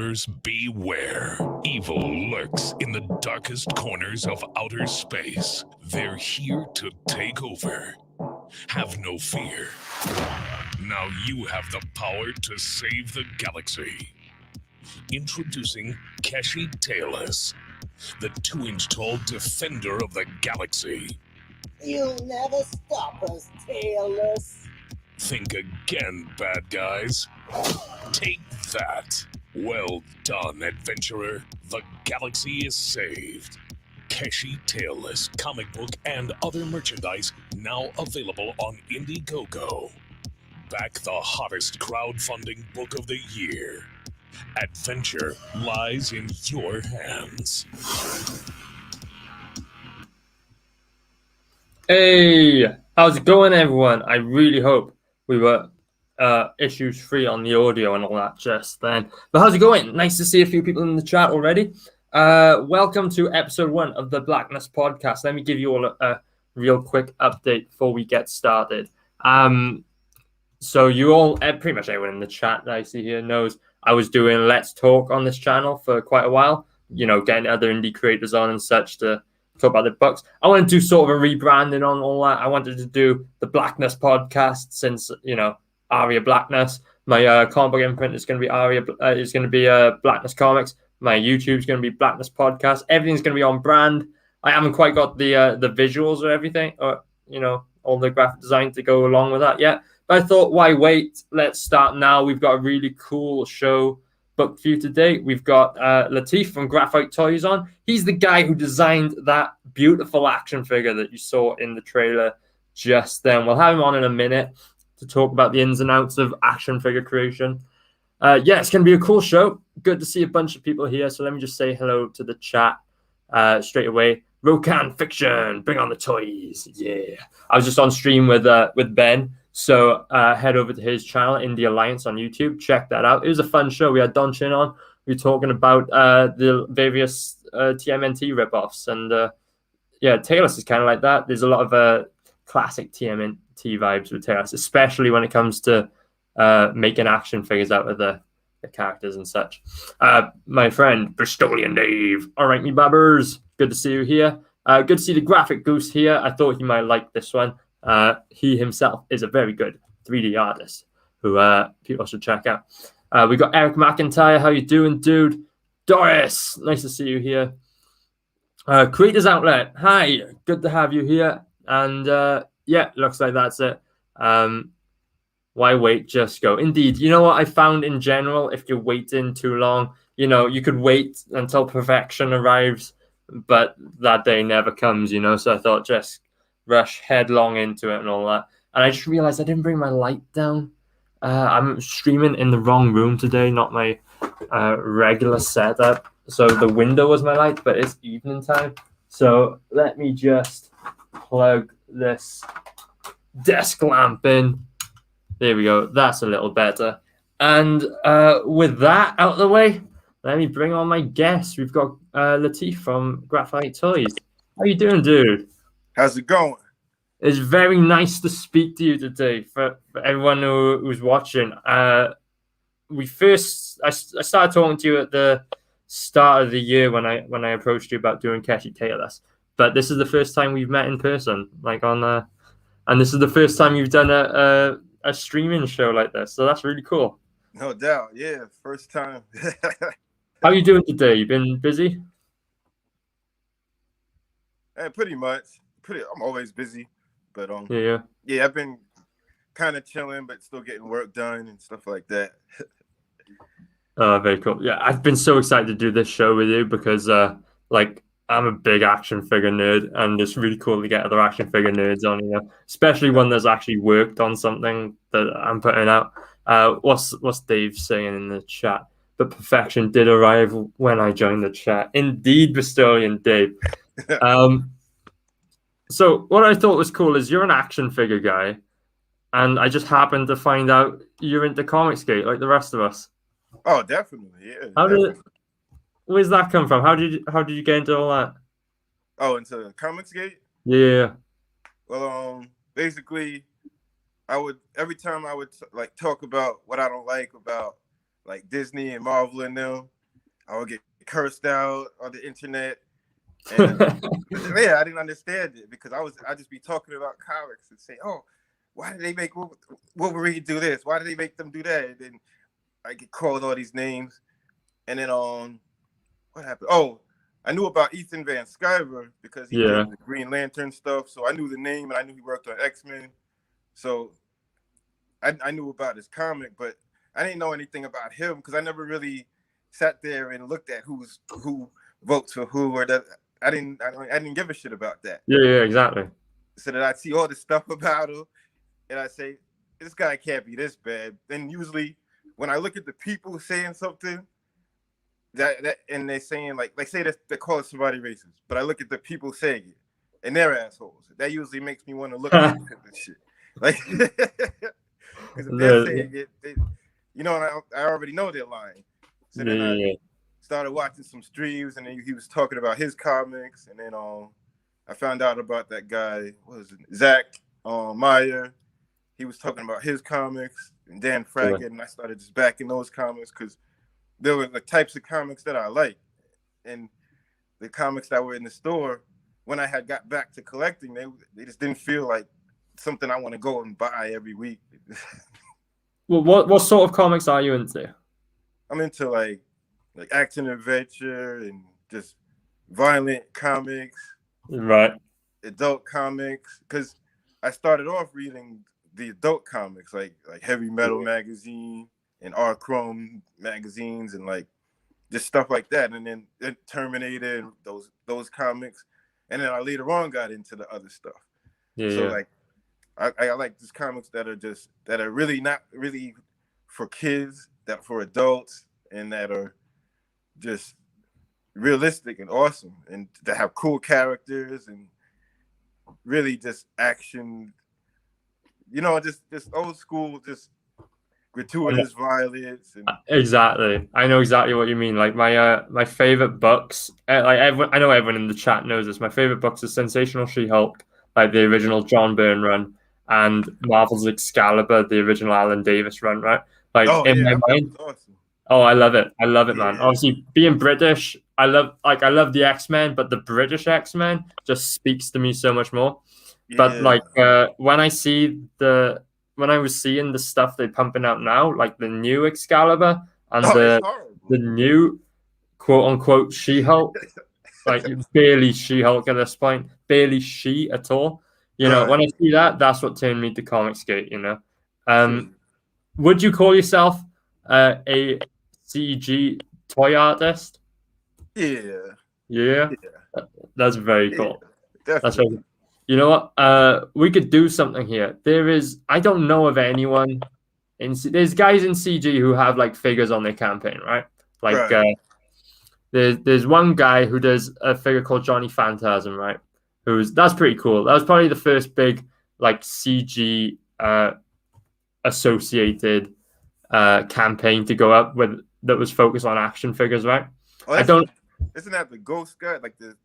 Adventurers, beware. Evil lurks in the darkest corners of outer space. They're here to take over. Have no fear. Now you have the power to save the galaxy. Introducing Keshi Tail-less, the 2-inch tall defender of the galaxy. You'll never stop us, Tail-less. Think again, bad guys. Take that. Well done, adventurer. The galaxy is saved. Keshi Tail-less comic book and other merchandise now available on Indiegogo. Back the hottest crowdfunding book of the year. Adventure lies in your hands. Hey, how's it going, everyone? I really hope we were issues free on the audio and all that just then. But how's it going? Nice to see a few people in the chat already. Welcome to episode 1 of the Blackness podcast. Let me give you all a real quick update before we get started. So you all, pretty much everyone in the chat that I see here knows I was doing Let's Talk on this channel for quite a while. You know, getting other indie creators on and such to talk about the books. I want to do sort of a rebranding on all that. I wanted to do the Blackness podcast since, you know, Aria Blackness. My comic book imprint is going to be Aria. Is going to be Blackness Comics. My YouTube is going to be Blackness Podcast. Everything's going to be on brand. I haven't quite got the visuals or everything, or you know, all the graphic design to go along with that yet. But I thought, why wait? Let's start now. We've got a really cool show booked for you today. We've got Lateef from Grafight Toys on. He's the guy who designed that beautiful action figure that you saw in the trailer just then. We'll have him on in a minute to talk about the ins and outs of action figure creation. Yeah, it's going to be a cool show. Good to see a bunch of people here. So let me just say hello to the chat straight away. Rokan Fiction, bring on the toys. Yeah. I was just on stream with Ben. So head over to his channel, Indie Alliance on YouTube. Check that out. It was a fun show. We had Don Chin on. We were talking about the various TMNT ripoffs. And yeah, Tail-less is kind of like that. There's a lot of classic TMNT vibes with Tail-less, especially when it comes to making action figures out of the characters and such. My friend, Bristolian Dave. All right, me babbers. Good to see you here. Good to see the graphic goose here. I thought he might like this one. He himself is a very good 3D artist who people should check out. We got Eric McIntyre. How you doing, dude? Doris, nice to see you here. Creators Outlet. Hi, good to have you here. And yeah, looks like that's it. Why wait? Just go. Indeed. You know what I found in general? If you're waiting too long, you know, you could wait until perfection arrives, but that day never comes, you know? So I thought just rush headlong into it and all that. And I just realized I didn't bring my light down. I'm streaming in the wrong room today, not my regular setup. So the window was my light, but it's evening time. So let me just plug this desk lamp in. There we go. That's a little better. And with that out of the way, let me bring on my guest. We've got Lateef from Grafight Toys. How you doing, dude? How's it going? It's very nice to speak to you today. For everyone who's watching, I started talking to you at the start of the year when I approached you about doing Keshi Tail-less. But this is the first time we've met in person, like on and this is the first time you've done a streaming show like this, so that's really cool. No doubt, yeah, first time. How are you doing today? You been busy? Hey, pretty much. I'm always busy, but yeah, I've been kind of chilling, but still getting work done and stuff like that. Oh, very cool. Yeah, I've been so excited to do this show with you because, like, I'm a big action figure nerd, and it's really cool to get other action figure nerds on, you know, especially one that's actually worked on something that I'm putting out. What's Dave saying in the chat? But perfection did arrive when I joined the chat. Indeed, Bristolian Dave. So what I thought was cool is you're an action figure guy, and I just happened to find out you're into Comicsgate like the rest of us. Oh, definitely, yeah. Where's that come from? How did you get into all that? Oh, into Comicsgate? Yeah. Well, basically, every time I would like talk about what I don't like about like Disney and Marvel and them, I would get cursed out on the internet. And yeah, I didn't understand it because I just be talking about comics and say, oh, why did they make Wolverine do this? Why did they make them do that? And then I get called all these names. And then what happened? Oh, I knew about Ethan Van Sciver because he did the Green Lantern stuff. So I knew the name and I knew he worked on X-Men. So I knew about his comic, but I didn't know anything about him because I never really sat there and looked at who votes for who or that. I didn't give a shit about that. Yeah, exactly. So that I'd see all this stuff about him and I say, this guy can't be this bad. Then usually when I look at the people saying something that and they're saying like say that they're calling somebody racist, but I look at the people saying it and they're assholes. That usually makes me want to look at this shit. Like because if they're saying it, you know, and I already know they're lying. So then I started watching some streams, and then he was talking about his comics, and then I found out about that guy, what was it, Zach Meyer. He was talking about his comics, and Dan Fraggett, and I started just backing those comics because they were the types of comics that I like, and the comics that were in the store when I had got back to collecting, they just didn't feel like something I want to go and buy every week. Well, what sort of comics are you into? I'm into like action adventure and just violent comics, right? Adult comics, because I started off reading the adult comics like Heavy Metal magazine and R Chrome magazines and like just stuff like that, and then Terminator and those comics, and then I later on got into the other stuff. Like I like these comics that are really not really for kids, that for adults, and that are just realistic and awesome, and that have cool characters and really just action, you know, just old school, just gratuitous violence. And exactly, I know exactly what you mean. Like my favorite books, like everyone, I know everyone in the chat knows this. My favorite books are Sensational She-Hulk, like the original John Byrne run, and Marvel's Excalibur, the original Alan Davis run, right? Like in my mind. Awesome. Oh, I love it, man. Obviously, being British, I love the X-Men, but the British X-Men just speaks to me so much more. But like when I was seeing the stuff they're pumping out now, like the new Excalibur and the new quote unquote She-Hulk, like barely She-Hulk at this point, barely she at all. You know, when I see that, that's what turned me to Comicsgate. You know, would you call yourself a CG toy artist? Yeah. That's very cool. That's very cool. You know what? We could do something here. I don't know of anyone there's guys in CG who have like figures on their campaign, right? Like there's one guy who does a figure called Johnny Phantasm, right? That's pretty cool. That was probably the first big like CG associated campaign to go up with that was focused on action figures, right? Isn't that the ghost guy? Like the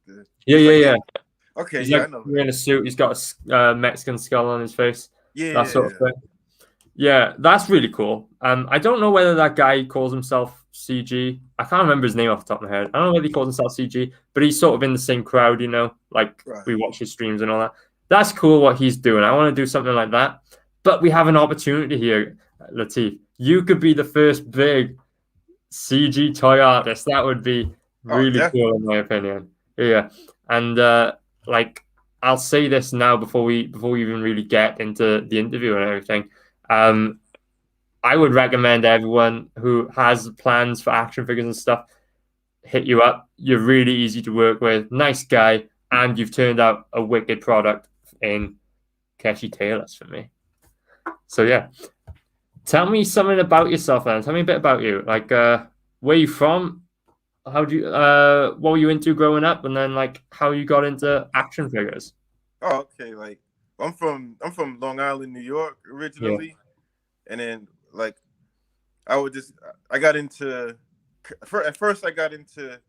yeah. Okay, I know. Wearing a suit. He's got a Mexican skull on his face. Yeah, that sort of thing. Yeah, that's really cool. I don't know whether that guy calls himself CG. I can't remember his name off the top of my head. I don't know whether he calls himself CG, but he's sort of in the same crowd, you know, like we watch his streams and all that. That's cool what he's doing. I want to do something like that. But we have an opportunity here, Lateef. You could be the first big CG toy artist. That would be really cool, in my opinion. Yeah, and like I'll say this now before we even really get into the interview and everything. I would recommend everyone who has plans for action figures and stuff, hit you up. You're really easy to work with, nice guy, and you've turned out a wicked product in Keshi Tail-less for me. So yeah, tell me something about yourself, man. Tell me a bit about you. Like, where are you from? How do you? What were you into growing up, and then like how you got into action figures? Oh, okay. Like I'm from Long Island, New York originally, and then like I got into at first I got into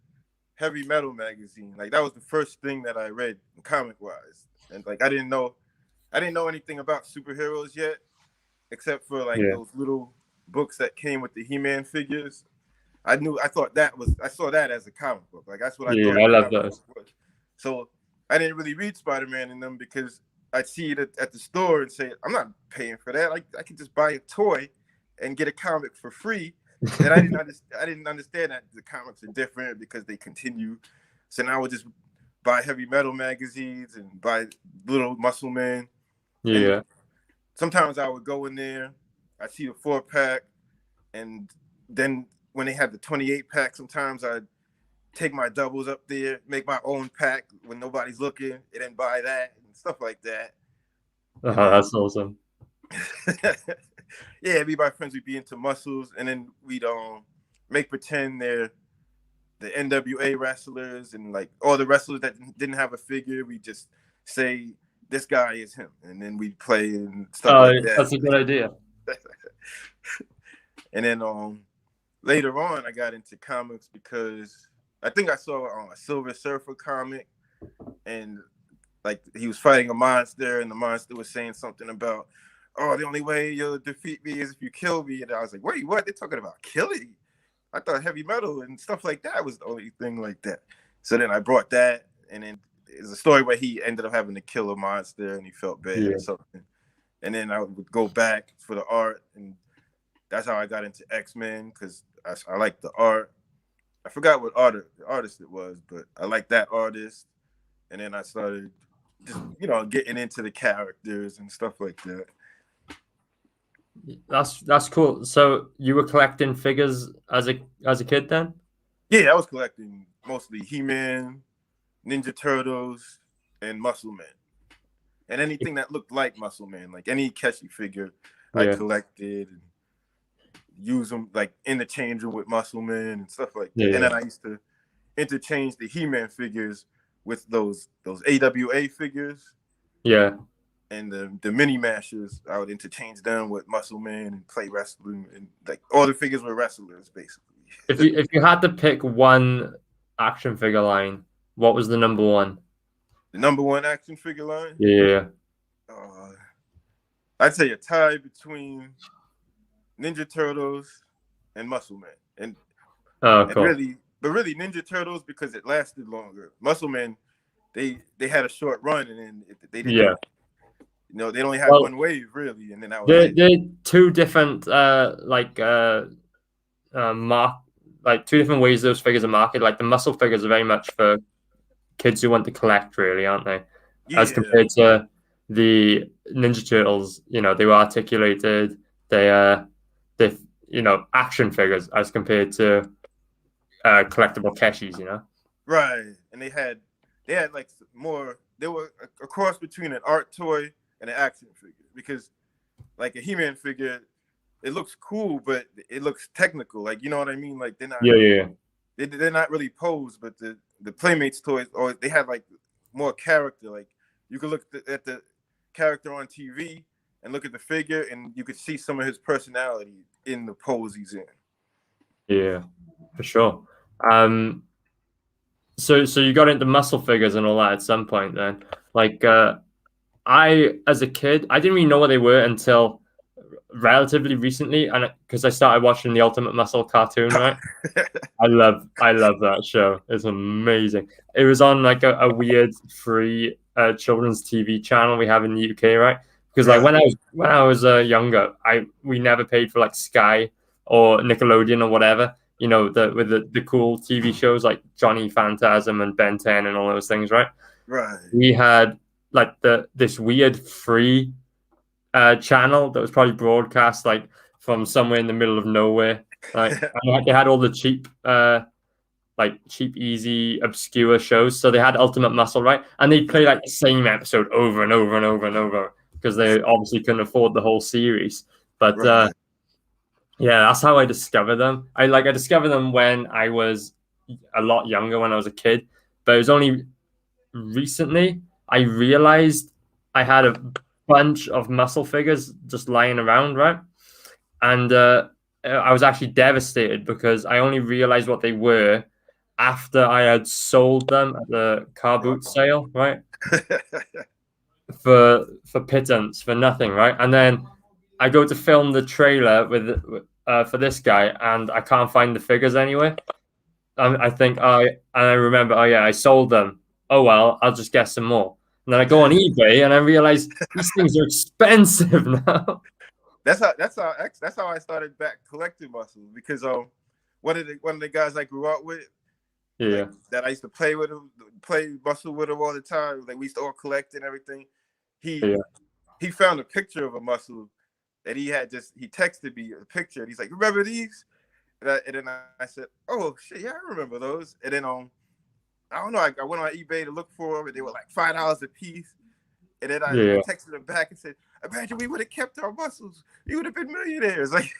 Heavy Metal magazine. Like that was the first thing that I read comic wise, and like I didn't know anything about superheroes yet, except for like those little books that came with the He-Man figures. I saw that as a comic book. Like that's what I thought. I love comic those. book was. So I didn't really read Spider-Man in them because I'd see it at the store and say, I'm not paying for that. I could just buy a toy and get a comic for free. And I didn't understand that the comics are different because they continue. So now I would just buy heavy metal magazines and buy little Muscle Man. Yeah. And sometimes I would go in there, I'd see the 4-pack, and then when they had the 28-pack, sometimes I'd take my doubles up there, make my own pack when nobody's looking, and then buy that and stuff like that. Oh, that's awesome. Yeah, me and my friends would be into muscles, and then we'd make pretend they're the NWA wrestlers, and like all the wrestlers that didn't have a figure, we just say this guy is him, and then we'd play and stuff like that. That's a good idea. And then later on, I got into comics because I think I saw a Silver Surfer comic, and like he was fighting a monster, and the monster was saying something about, oh, the only way you'll defeat me is if you kill me. And I was like, wait, what? They're talking about killing? I thought heavy metal and stuff like that was the only thing like that. So then I brought that, and then there's a story where he ended up having to kill a monster and he felt bad or something. And then I would go back for the art, and that's how I got into X-Men, because I like the art. I forgot what artist it was, but I like that artist. And then I started just, getting into the characters and stuff like that. That's cool. So you were collecting figures as a kid then? Yeah, I was collecting mostly He-Man, Ninja Turtles, and Muscle Man. And anything that looked like Muscle Man, like any Keshi figure, I collected and use them, like interchange them with Muscle Man and stuff like that. And then I used to interchange the He-Man figures with those AWA figures. Yeah. And the mini mashers, I would interchange them with Muscle Man and play wrestling, and like all the figures were wrestlers basically. If you had to pick one action figure line, what was the number one? The number one action figure line? Yeah. I'd say a tie between Ninja Turtles and Muscle Man. And cool. really Ninja Turtles because it lasted longer. Muscle Man, they had a short run, and then they didn't. Yeah. They only had one wave really, and then that was they're two different two different ways those figures are marketed. Like the muscle figures are very much for kids who want to collect, really, aren't they? Yeah. As compared to the Ninja Turtles, they were articulated. They action figures as compared to collectible Keshis, Right, and they had like more. They were a cross between an art toy and an action figure, because like a He-Man figure, it looks cool, but it looks technical. Like, you know what I mean? Like they're not. Yeah. They're not really posed, but the Playmates toys, or they had like more character. Like you could look at the character on TV and look at the figure, and you could see some of his personality in the pose he's in. Yeah, for sure. So you got into muscle figures and all that at some point then. Like as a kid, I didn't really know what they were until relatively recently, and because I started watching the Ultimate Muscle cartoon, right? I love that show. It's amazing. It was on like a weird free children's TV channel we have in the UK, right? Because like when I was younger, we never paid for like Sky or Nickelodeon or whatever, with the cool TV shows like Johnny Phantasm and Ben 10 and all those things, right? Right. We had like this weird free channel that was probably broadcast like from somewhere in the middle of nowhere. Like they had all the cheap, easy, obscure shows. So they had Ultimate Muscle, right? And they'd play like the same episode over and over and over and over because they obviously couldn't afford the whole series. But that's how I discovered them. I discovered them when I was a lot younger, when I was a kid. But it was only recently I realized I had a bunch of muscle figures just lying around, right? And I was actually devastated because I only realized what they were after I had sold them at the car boot sale, right? for pittance, for nothing, right? And then I go to film the trailer for this guy, and I can't find the figures anyway. I think I remember. Oh yeah, I sold them. Oh well, I'll just get some more. And then I go on eBay and I realize these things are expensive now. That's how I started back collecting muscles, because one of the guys I grew up with, Yeah, like, that I used to play with him, play muscle with him all the time. Like, we used to all collect and everything. He found a picture of a muscle that he texted me a picture, and he's like, "Remember these?" And then I said, "Oh shit, yeah, I remember those." And then I don't know, I went on eBay to look for them, and they were like $5 a piece. And then I texted him back and said, "Imagine we would have kept our muscles. You would have been millionaires." Like,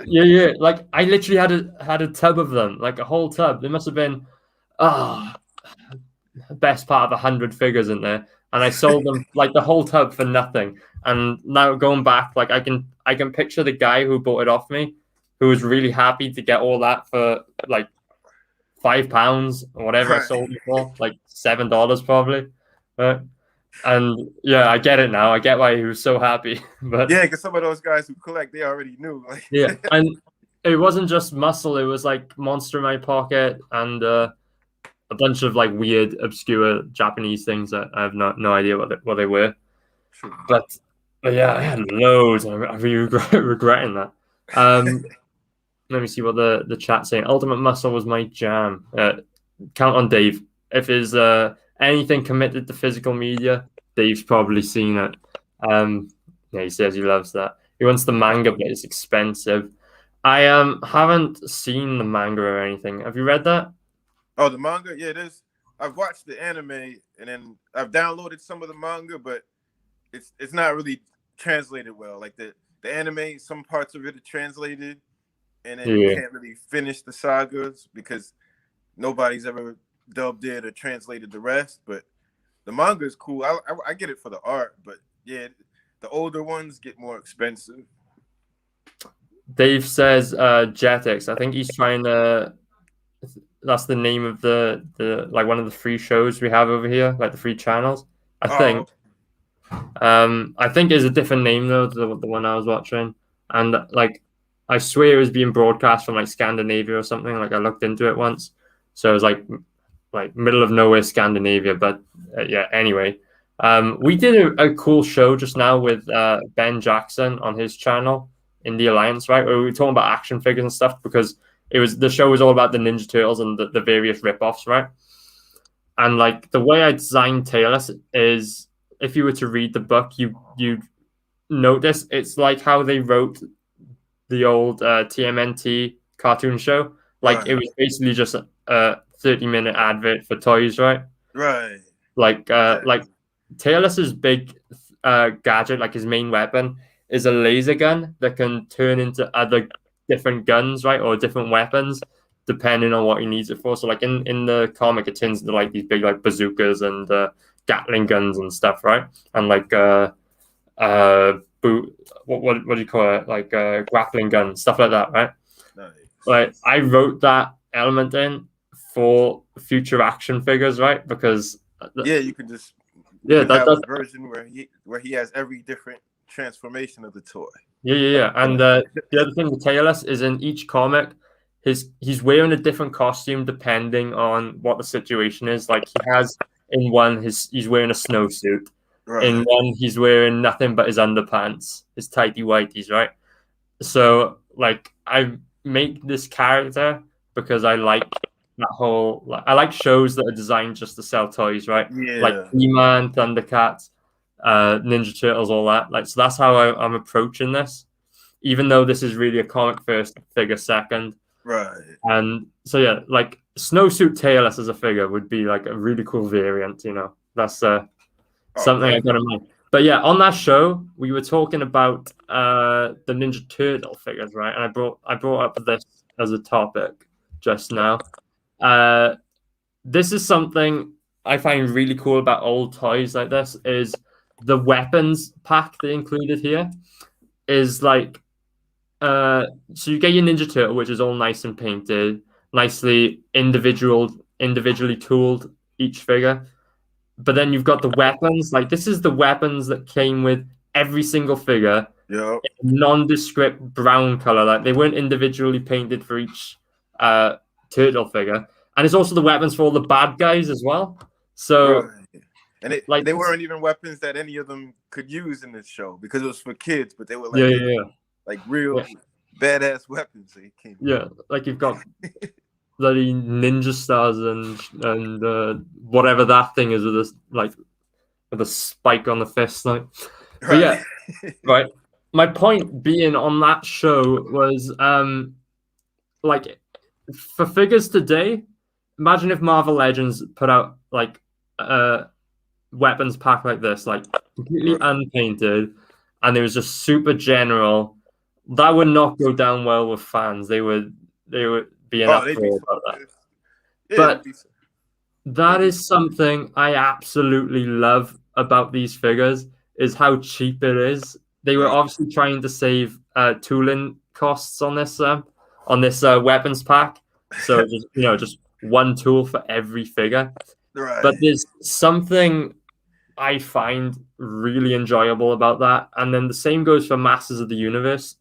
yeah. Like I literally had a tub of them, like a whole tub. There must have been best part of 100 figures in there, and I sold them like the whole tub for nothing. And now going back, like I can picture the guy who bought it off me, who was really happy to get all that for like £5 or whatever I sold it for, like $7 probably. Right? And yeah, I get it now. I get why he was so happy. But yeah, because some of those guys who collect, they already knew. Like, yeah, and it wasn't just muscle. It was like Monster in My Pocket and a bunch of like weird, obscure Japanese things that I have no idea what they were. But yeah, I had loads. I'm really regretting that. Let me see what the chat's saying. Ultimate Muscle was my jam. Count on Dave. If there's anything committed to physical media, Dave's probably seen it. Yeah, he says he loves that. He wants the manga, but it's expensive. I haven't seen the manga or anything. Have you read that? Oh, the manga? Yeah, it is. I've watched the anime, and then I've downloaded some of the manga, but it's not really translated well. Like the anime, some parts of it are translated, and then you can't really finish the sagas because nobody's ever dubbed it or translated the rest. But the manga is cool. I get it for the art, but yeah, the older ones get more expensive. Dave says Jetix. I think he's trying to. That's the name of the like one of the free shows we have over here, like the free channels. I think it's a different name though, the one I was watching, and like I swear it was being broadcast from like Scandinavia or something. Like I looked into it once, so it was like middle of nowhere Scandinavia. But yeah, anyway, we did a cool show just now with Ben Jackson on his channel in the Alliance, right? Where we were talking about action figures and stuff because the show was all about the Ninja Turtles and the various ripoffs, right? And like the way I designed Tail-less is, if you were to read the book, you notice it's like how they wrote the old TMNT cartoon show. Like it was basically just a 30-minute advert for toys, right? Right. Like Tail-less's big gadget, like his main weapon, is a laser gun that can turn into other different guns, right, or different weapons depending on what he needs it for. So like in the comic, it turns into like these big like bazookas and Gatling guns and stuff, right? And like what do you call it? Like grappling guns, stuff like that, right? Nice. Like I wrote that element in for future action figures, right? Because you can just have a version where he has every different transformation of the toy. Yeah. And the other thing with Tail-less is in each comic, he's wearing a different costume depending on what the situation is. Like he has in one, he's wearing a snowsuit. Right. In one, he's wearing nothing but his underpants, his tighty whities, right? So like I make this character because I like that whole. Like, I like shows that are designed just to sell toys, right? Yeah. Like He-Man, Thundercats, Ninja Turtles, all that. Like so that's how I'm approaching this. Even though this is really a comic first, figure second. Right. And so yeah, like Snowsuit Tail-less as a figure would be like a really cool variant, you know. That's something I got in mind. But yeah, on that show, we were talking about the Ninja Turtle figures, right? And I brought up this as a topic just now. This is something I find really cool about old toys like this is the weapons pack they included here is like so you get your Ninja Turtle, which is all nice and painted, nicely individually tooled each figure. But then you've got the weapons. Like this is the weapons that came with every single figure Yeah. Nondescript brown color. Like they weren't individually painted for each turtle figure, and it's also the weapons for all the bad guys as well. So, Right. And like, they weren't even weapons that any of them could use in this show because it was for kids, but they were yeah, like yeah, yeah, like real yeah, badass weapons. They came. yeah. Like you've got bloody ninja stars and whatever that thing is with this like with a spike on the fist, like. But Right. yeah, right. My point being on that show was like for figures today, imagine if Marvel Legends put out like a weapons pack like this, like completely Right. unpainted, and it was just super general. That would not go down well with fans. They would be an They'd be uproar so about that. pissed. Yeah, But they'd that be is something I absolutely love about these figures is how cheap it is. They were right. obviously trying to save tooling costs on this weapons pack. So just just one tool for every figure. Right. But there's something I find really enjoyable about that. And then the same goes for Masters of the Universe,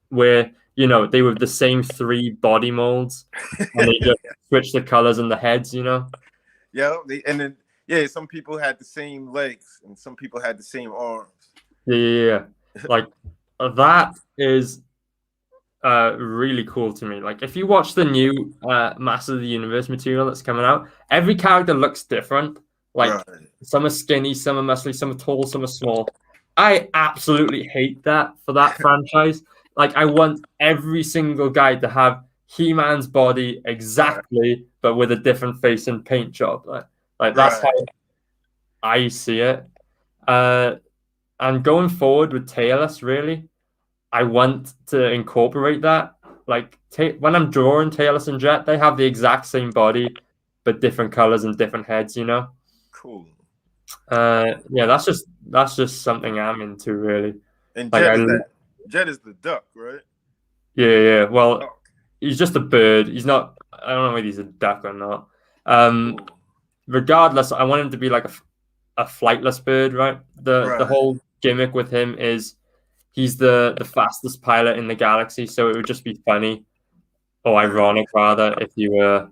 where they were the same three body molds and they just switch the colors and the heads, Yeah, and then some people had the same legs and some people had the same arms. Yeah. Like that is really cool to me. Like if you watch the new Master of the Universe material that's coming out, every character looks different. Like Right. some are skinny, some are muscly, some are tall, some are small. I absolutely hate that for that franchise. Like I want every single guy to have He-Man's body exactly, but with a different face and paint job. Like that's how Right. I see it. And going forward with Tail-less, really, I want to incorporate that. Like when I'm drawing Tail-less and Jet, they have the exact same body, but different colors and different heads. Cool. Yeah, that's just something I'm into, really. And Like Jet is the duck, right? yeah. Well, Oh, he's just a bird. He's not. I don't know whether he's a duck or not. cool. Regardless, I want him to be like a flightless bird, right? The Right. whole gimmick with him is he's the fastest pilot in the galaxy, so it would just be funny or ironic rather if you were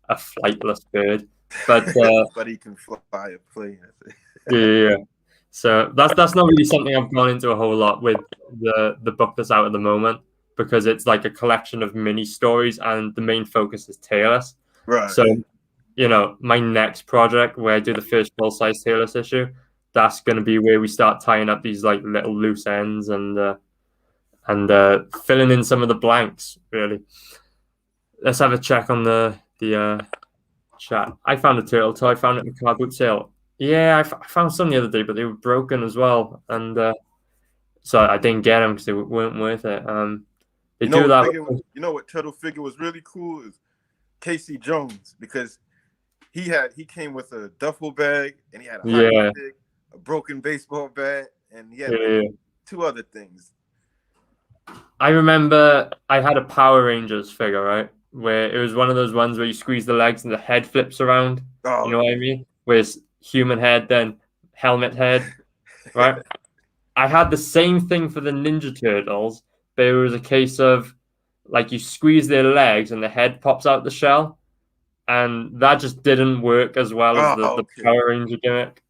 a flightless bird. But But he can fly a plane. yeah. So that's not really something I've gone into a whole lot with the book that's out at the moment because it's like a collection of mini stories and the main focus is Tail-less. Right. So my next project where I do the first full-size Tail-less issue, that's going to be where we start tying up these like little loose ends and filling in some of the blanks. Really, let's have a check on the chat. I found a turtle toy. I found it in the cardboard sale. Yeah, I found some the other day, but they were broken as well, and so I didn't get them because they weren't worth it. They do that. What turtle figure was really cool is Casey Jones because he came with a duffel bag and he had a hockey stick, a broken baseball bat, and he had two other things. I remember I had a Power Rangers figure, right? Where it was one of those ones where you squeeze the legs and the head flips around. Oh, you know what I mean? Where it's human head, then helmet head, right? I had the same thing for the Ninja Turtles, but it was a case of like you squeeze their legs and the head pops out the shell. And that just didn't work as well as the Power Ranger gimmick,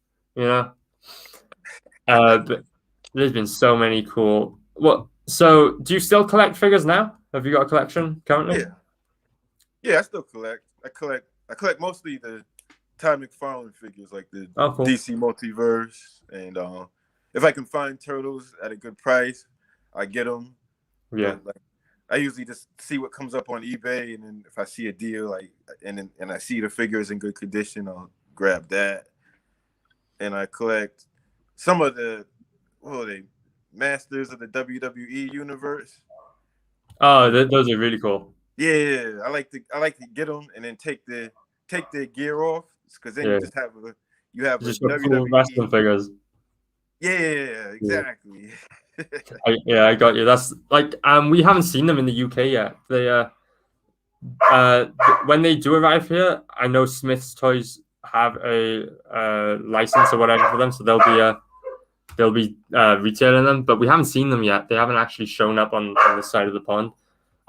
But there's been so many cool. So do you still collect figures now? Have you got a collection currently? Yeah, I still collect. I collect mostly the Ty McFarlane figures, like the cool. DC Multiverse, and if I can find turtles at a good price, I get them. Yeah. But, I usually just see what comes up on eBay, and then if I see a deal, and I see the figure is in good condition, I'll grab that. And I collect some of the Masters of the WWE universe. Oh, those are really cool. Yeah, I like to get them and then take their gear off because then you have just WWE cool wrestling figures. Yeah, exactly. I got you. That's like we haven't seen them in the UK yet. They when they do arrive here, I know Smith's Toys have a license or whatever for them, so they'll be they'll be retailing them, but we haven't seen them yet. They haven't actually shown up on this side of the pond.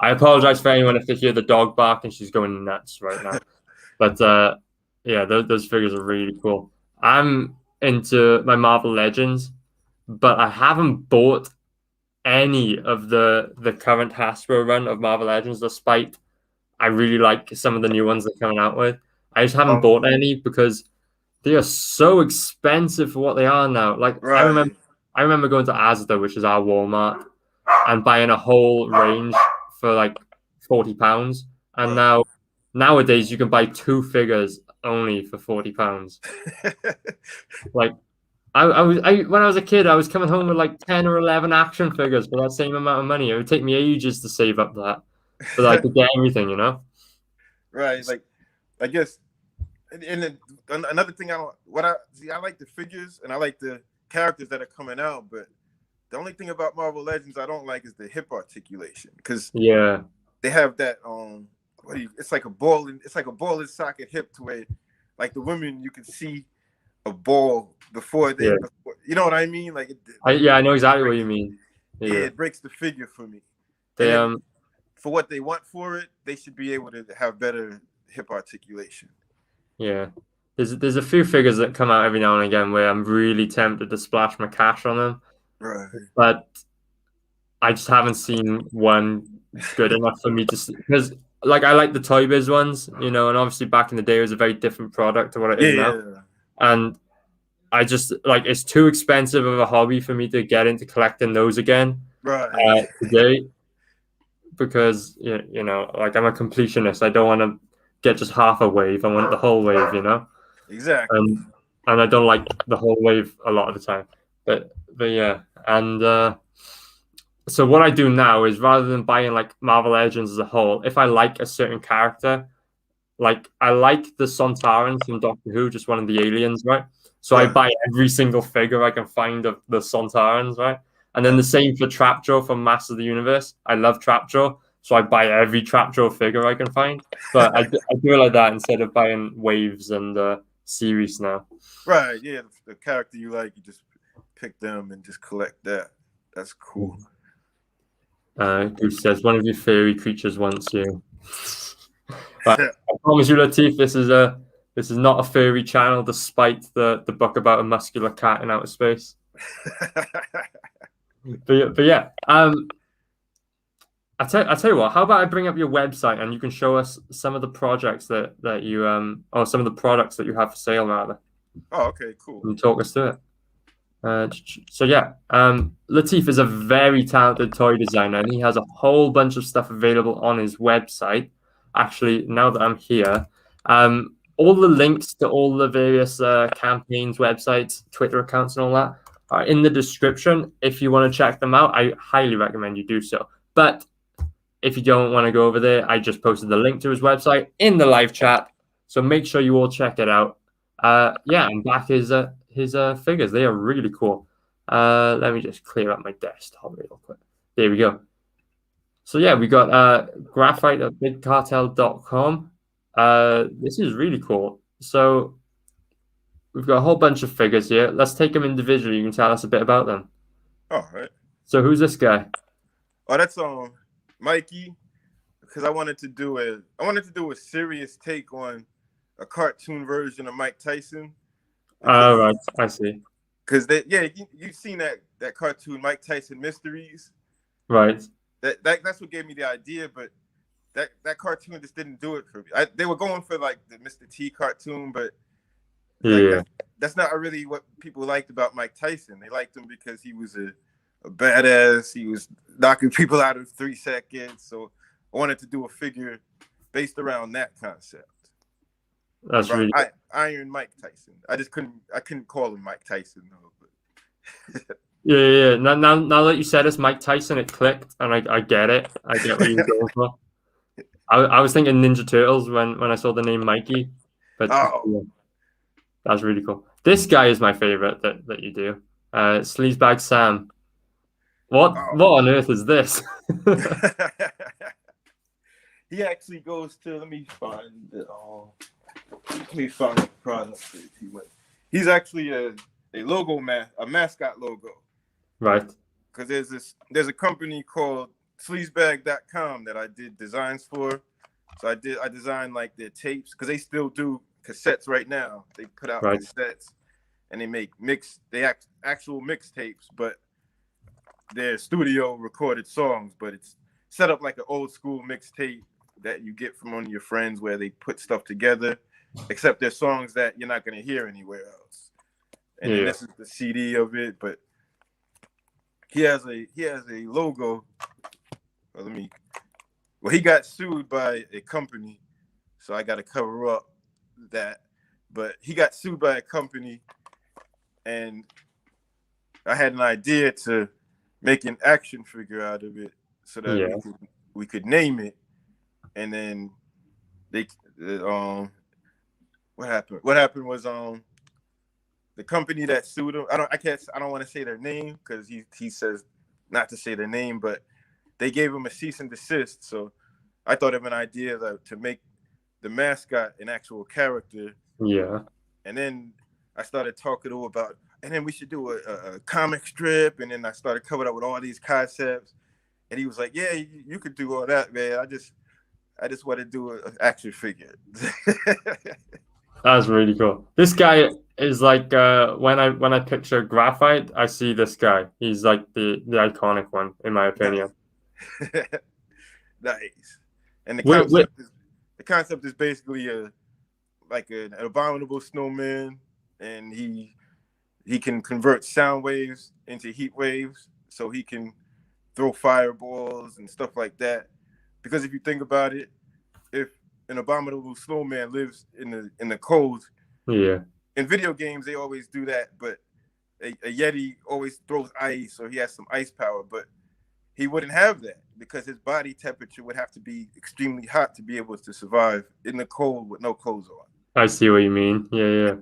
I apologize for anyone if they hear the dog bark and she's going nuts right now. But yeah, those figures are really cool. I'm into my Marvel Legends, but I haven't bought any of the current Hasbro run of Marvel Legends, despite I really like some of the new ones they're coming out with. I just haven't bought any because they are so expensive for what they are now. Like Right. I remember going to Asda, which is our Walmart, and buying a whole range for like £40. And nowadays you can buy 2 figures only for £40. Like when I was a kid, I was coming home with like 10 or 11 action figures for that same amount of money. It would take me ages to save up that, but I could get everything, you know? Right. Like, I guess, and then another thing I like the figures and I like the characters that are coming out, but the only thing about Marvel Legends I don't like is the hip articulation, because they have that it's like a ball and socket hip to where, like, the women, you can see a ball before you know what I mean? Like, I know exactly what you mean. Yeah, it breaks the figure for me. They for what they want for it, they should be able to have better hip articulation. Yeah. There's a few figures that come out every now and again where I'm really tempted to splash my cash on them. Right. But I just haven't seen one good enough for me to, because like I like the Toy Biz ones, you know, and obviously back in the day it was a very different product to what it is now. And I just like, it's too expensive of a hobby for me to get into collecting those again today, because you know, like, I'm a completionist. I don't want to get just half a wave. I want the whole wave, you know. Exactly. And I don't like the whole wave a lot of the time. But yeah, and so what I do now is, rather than buying like Marvel Legends as a whole, if I like a certain character, like I like the Sontarans from Doctor Who, just one of the aliens, right? So I buy every single figure I can find of the Sontarans, right? And then the same for Trapjaw from Master of the Universe. I love Trapjaw, so I buy every Trapjaw figure I can find. But I do it like that instead of buying waves and series now. Right, yeah. The character you like, you just pick them and just collect that. That's cool. Goose says, one of your fairy creatures wants you. But I promise you, Lateef, this is not a furry channel, despite the book about a muscular cat in outer space. but yeah, I tell you what. How about I bring up your website and you can show us some of the projects that you or some of the products that you have for sale, rather. Oh, okay, cool. And talk us through it. So yeah, Lateef is a very talented toy designer, and he has a whole bunch of stuff available on his website. Actually, now that I'm here, all the links to all the various campaigns, websites, Twitter accounts, and all that are in the description. If you want to check them out, I highly recommend you do so. But if you don't want to go over there, I just posted the link to his website in the live chat, so make sure you all check it out. Yeah, and back his figures. They are really cool. Let me just clear up my desktop real quick. There we go. So yeah, we got Grafight at bigcartel.com. This is really cool. So we've got a whole bunch of figures here. Let's take them individually. You can tell us a bit about them. All right. So who's this guy? Oh, that's Mikey, because I wanted to do a serious take on a cartoon version of Mike Tyson. Oh, right, I see. Because you've seen that cartoon, Mike Tyson Mysteries, right? That's what gave me the idea, but that cartoon just didn't do it for me. They were going for like the Mr. T cartoon, but that's not really what people liked about Mike Tyson. They liked him because he was a badass. He was knocking people out in 3 seconds. So I wanted to do a figure based around that concept. That's really Iron Mike Tyson. I couldn't call him Mike Tyson though. But yeah. Now that you said it's Mike Tyson, it clicked, and I get it. I get what you're going for. I was thinking Ninja Turtles when I saw the name Mikey, but yeah, that's really cool. This guy is my favorite that you do. Sleazebag Sam. What on earth is this? He actually goes to, let me find the product that he went. He's actually a mascot logo. Right. Because there's a company called sleazebag.com that I did designs for. So I designed like their tapes because they still do cassettes right now. They put out Right. cassettes and they make actual mixtapes, but they're studio recorded songs, but it's set up like an old school mixtape that you get from one of your friends where they put stuff together, except they're songs that you're not going to hear anywhere else. And then this is the CD of it, but he has a logo. Well, he got sued by a company, so I got to cover up that. But he got sued by a company, and I had an idea to make an action figure out of it so that we could name it. And then what happened? What happened was the company that sued him. I don't want to say their name because he says not to say their name, but they gave him a cease and desist. So I thought of an idea to make the mascot an actual character. Yeah. And then I started talking to him about, and then we should do a comic strip. And then I started coming up with all these concepts. And he was like, "Yeah, you could do all that, man. I just want to do an action figure." That's really cool. This guy is like when I picture Grafight, I see this guy. He's like the iconic one, in my opinion. Nice. And the concept is basically an abominable snowman, and he can convert sound waves into heat waves, so he can throw fireballs and stuff like that. Because if you think about it, if an abominable snowman lives in the cold, in video games they always do that, but a Yeti always throws ice, or he has some ice power, but he wouldn't have that because his body temperature would have to be extremely hot to be able to survive in the cold with no clothes on. I see what you mean. Yeah.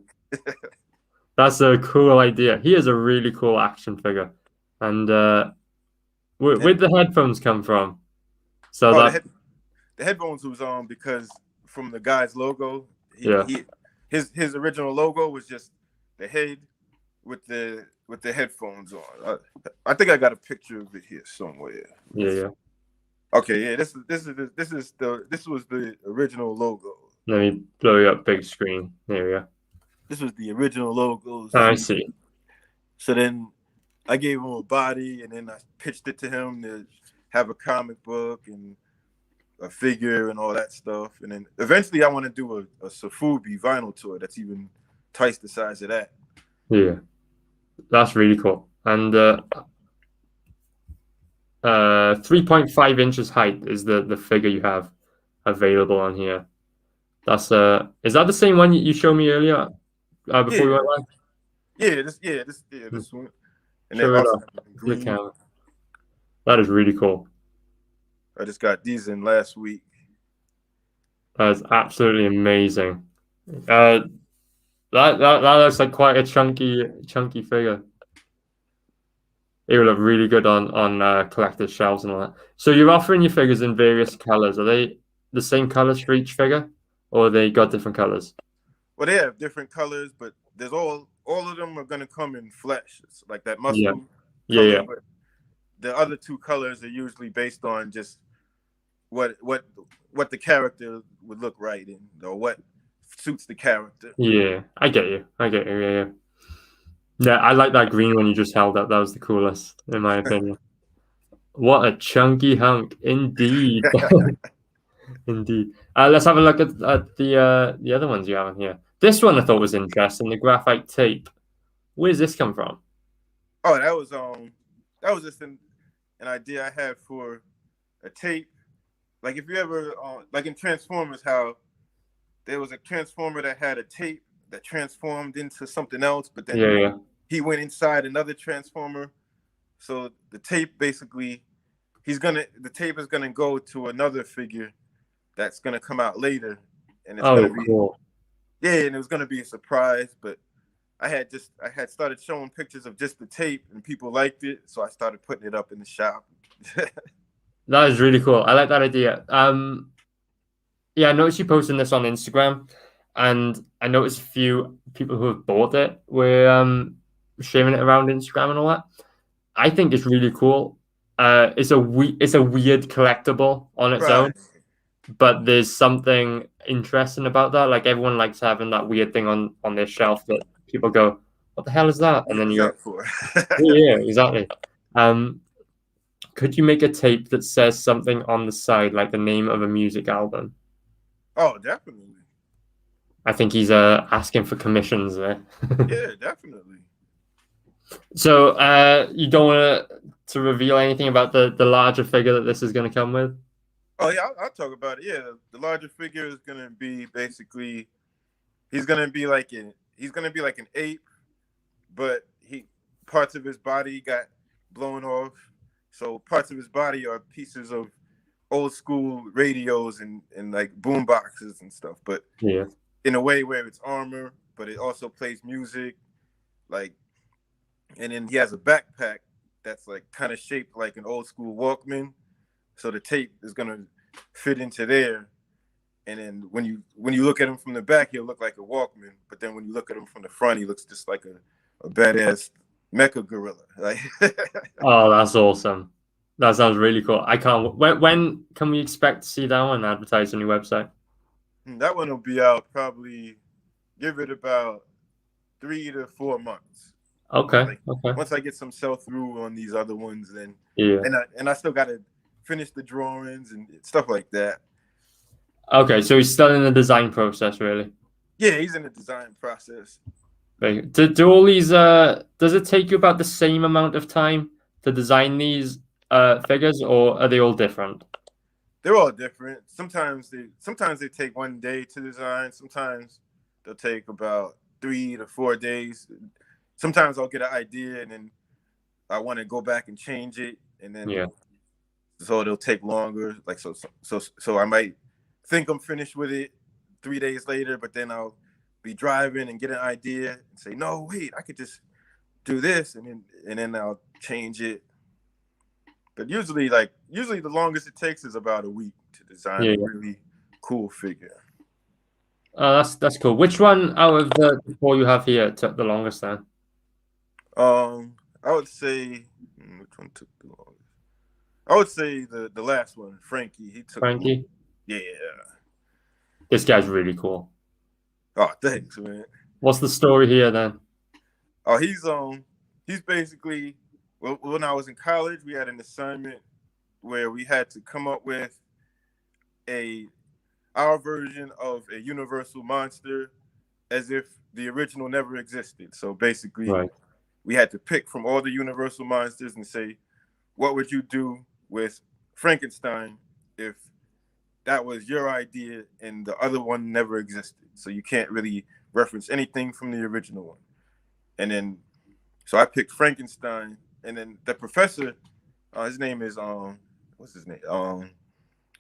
That's a cool idea. He is a really cool action figure. And where'd the headphones come from? So the headphones was on because from the guy's logo, his original logo was just the head with the headphones on. I think I got a picture of it here somewhere. Yeah. Okay, yeah. This was the original logo. Let me blow you up big screen. There we go. This was the original logo. I see. So then I gave him a body, and then I pitched it to him to have a comic book and a figure and all that stuff. And then eventually I want to do a Safubi vinyl tour that's even twice the size of that. Yeah. That's really cool. And 3.5 inches height is the figure you have available on here. That's is that the same one you showed me earlier before we went live? This one. And Show then it also off. green. That is really cool. I just got these in last week. That is absolutely amazing. That looks like quite a chunky figure. It will look really good on collector's shelves and all that. So you're offering your figures in various colors. Are they the same colors for each figure, or they got different colors? Well, they have different colors, but there's all of them are gonna come in flesh. It's like that muscle color. Yeah. But the other two colors are usually based on just what the character would look right in, or what suits the character. Yeah, I get you. Yeah, I like that green one you just held up. That was the coolest, in my opinion. What a chunky hunk, indeed. Indeed. Let's have a look at the other ones you have in here. This one I thought was interesting, the graphite tape. Where does this come from? Oh, that was just an idea I had for a tape. Like if you ever like in Transformers, how there was a Transformer that had a tape that transformed into something else, but then he went inside another Transformer. So the tape basically, the tape is gonna go to another figure that's gonna come out later, and it's gonna be cool. Yeah, and it was gonna be a surprise. But I had started showing pictures of just the tape, and people liked it, so I started putting it up in the shop. That is really cool. I like that idea. Yeah, I noticed you posting this on Instagram, and I noticed a few people who have bought it where sharing it around Instagram and all that. I think it's really cool. It's a weird collectible on its own, Right. but there's something interesting about that. Like everyone likes having that weird thing on their shelf that people go, "What the hell is that?" And then What's you go, that for? "Yeah, exactly." Um, could you make a tape that says something on the side, like the name of a music album? Oh, definitely. I think he's asking for commissions there. Yeah, definitely. So you don't want to reveal anything about the larger figure that this is going to come with? Oh yeah, I'll talk about it. Yeah, the larger figure is gonna be basically he's gonna be like an ape, but he parts of his body got blown off. So parts of his body are pieces of old school radios and like boom boxes and stuff, but Yeah. in a way where it's armor, but it also plays music. Like, and then he has a backpack that's like kind of shaped like an old school Walkman. So the tape is gonna fit into there. And then when you look at him from the back, he'll look like a Walkman. But then when you look at him from the front, he looks just like a badass mecha gorilla. Like, Oh, that's awesome. That sounds really cool. I can't. When can we expect to see that one advertised on your website? that one will be out probably. Give it about 3 to 4 months. Okay. Like Okay. once I get some sell through on these other ones, then Yeah. and I still got to finish the drawings and stuff like that. Okay. So he's still in the design process, really. Yeah, he's in the design process. Do all these? Does it take you about the same amount of time to design these figures, or are they all different? They're all different. Sometimes they take one day to design. Sometimes they'll take about 3 to 4 days. Sometimes I'll get an idea and then I want to go back and change it, and then Yeah. so it'll take longer. Like so I might think I'm finished with it 3 days later, but then I'll be driving and get an idea and say, no, wait, I could just do this, and then I'll change it. But usually the longest it takes is about a week to design a really cool figure. Oh, that's cool. Which one out of the four you have here took the longest then? I would say which one took the longest? I would say the last one, Frankie. He took Frankie? Yeah. This guy's really cool. Oh, thanks, man. What's the story here then? Oh, he's basically when I was in college, we had an assignment where we had to come up with our version of a universal monster as if the original never existed. So basically, we had to pick from all the universal monsters and say, what would you do with Frankenstein if that was your idea and the other one never existed? So you can't really reference anything from the original one. And then, so I picked Frankenstein, and then the professor, his name is what's his name?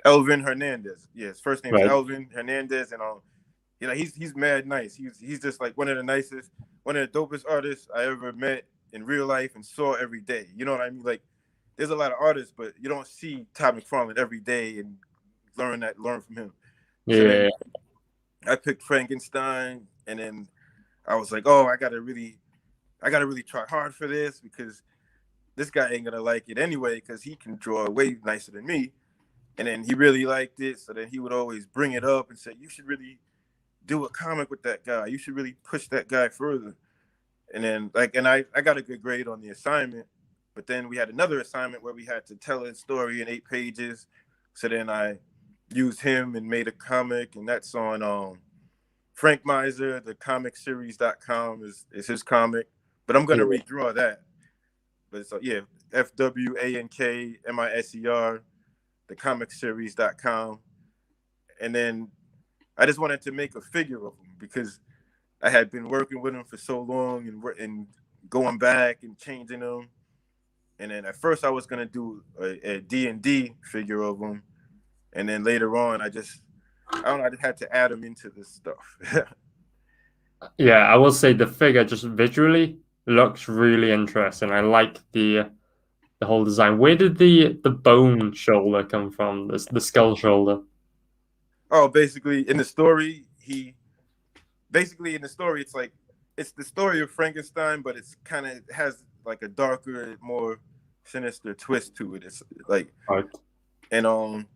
Elvin Hernandez. Yeah, his first name is Elvin Hernandez, and he's mad nice. He's just like one of the nicest, one of the dopest artists I ever met in real life and saw every day. You know what I mean? Like, there's a lot of artists, but you don't see Todd McFarlane every day and learn from him. Yeah. So then I picked Frankenstein, and then I was like, oh, I gotta really try hard for this because this guy ain't gonna like it anyway because he can draw way nicer than me. And then he really liked it, so then he would always bring it up and say, you should really do a comic with that guy. You should really push that guy further. And then I got a good grade on the assignment, but then we had another assignment where we had to tell a story in 8 pages. So then I used him and made a comic, and that's on Frank Miser, the comicseries.com is his comic. But I'm gonna redraw that. But so yeah, FWANKMISER, the comicseries.com. And then I just wanted to make a figure of him because I had been working with him for so long and going back and changing them. And then at first I was gonna do a D&D figure of him, and then later on I just had to add him into this stuff. Yeah, I will say the figure just visually looks really interesting. I like the whole design. Where did the bone shoulder come from? The skull shoulder. Oh, basically in the story, it's like it's the story of Frankenstein, but it's kind of has like a darker, more sinister twist to it. It's like, Right. and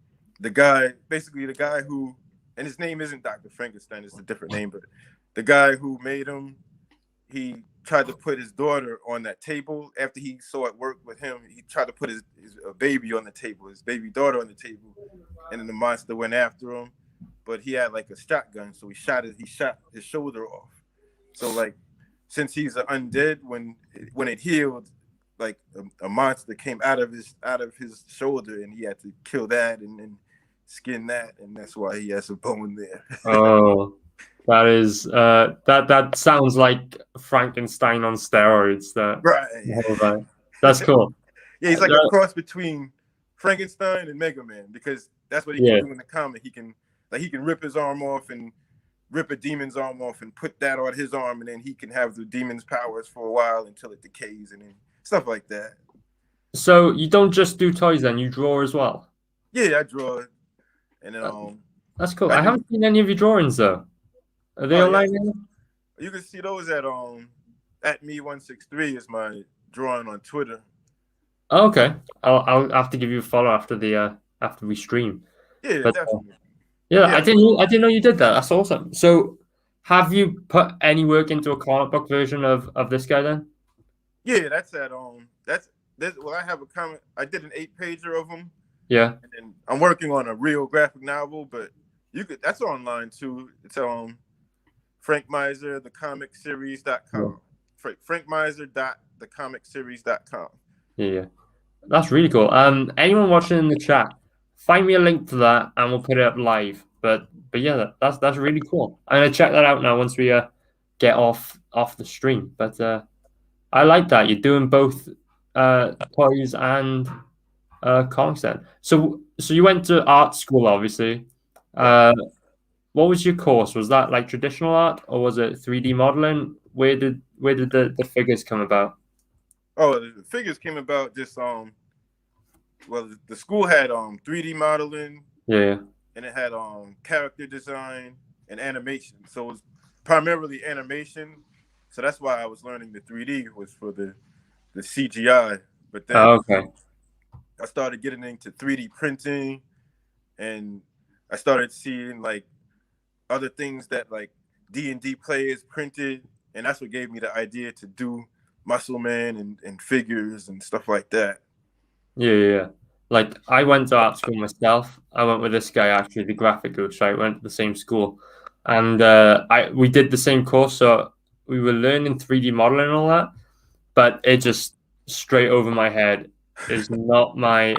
the guy, basically the guy who, and his name isn't Dr. Frankenstein, it's a different name, but the guy who made him, he tried to put his daughter on that table after he saw it work with him. He tried to put his baby on the table, his baby daughter on the table, and then the monster went after him. But he had like a shotgun, so he shot his shoulder off. So like, since he's an undead, when it healed, like a monster came out of his shoulder, and he had to kill that and then skin that, and that's why he has a bone there. Oh, that is that sounds like Frankenstein on steroids. Right. That's cool. Yeah, he's like a cross between Frankenstein and Mega Man, because that's what he can do in the comic. He can rip his arm off and rip a demon's arm off and put that on his arm, and then he can have the demon's powers for a while until it decays, and then stuff like that. So you don't just do toys, then you draw as well? Yeah, I draw, and then that's cool. I haven't seen any of your drawings though. Are they online? Yeah. You can see those at ep.1 is my drawing on Twitter. Oh, okay, I'll have to give you a follow after we stream. Yeah, definitely. I didn't know you did that. That's awesome. So, have you put any work into a comic book version of this guy then? Yeah, that's at well, I have a comic. I did an 8-pager of them. Yeah. And I'm working on a real graphic novel, but that's online too. It's Frank Miser, thecomicseries.com. Frank Miser thecomicseries.com. Yeah. That's really cool. Anyone watching in the chat, find me a link to that and we'll put it up live. But yeah, that's really cool. I'm gonna check that out now once we get off the stream. But I like that you're doing both toys and comics then. So you went to art school, obviously. What was your course? Was that like traditional art or was it 3D modeling? Where did the figures come about? Oh, the figures came about just well, the school had 3D modeling. Yeah. And it had character design and animation. So it was primarily animation. So that's why I was learning the 3D was for the CGI. But then I started getting into 3D printing, and I started seeing like other things that like D&D players printed, and that's what gave me the idea to do Muscle Man and figures and stuff like that. Yeah. Like I went to art school myself. I went with this guy actually, the graphic coach. I went to the same school, and we did the same course. So we were learning 3D modeling and all that, but it just straight over my head is not my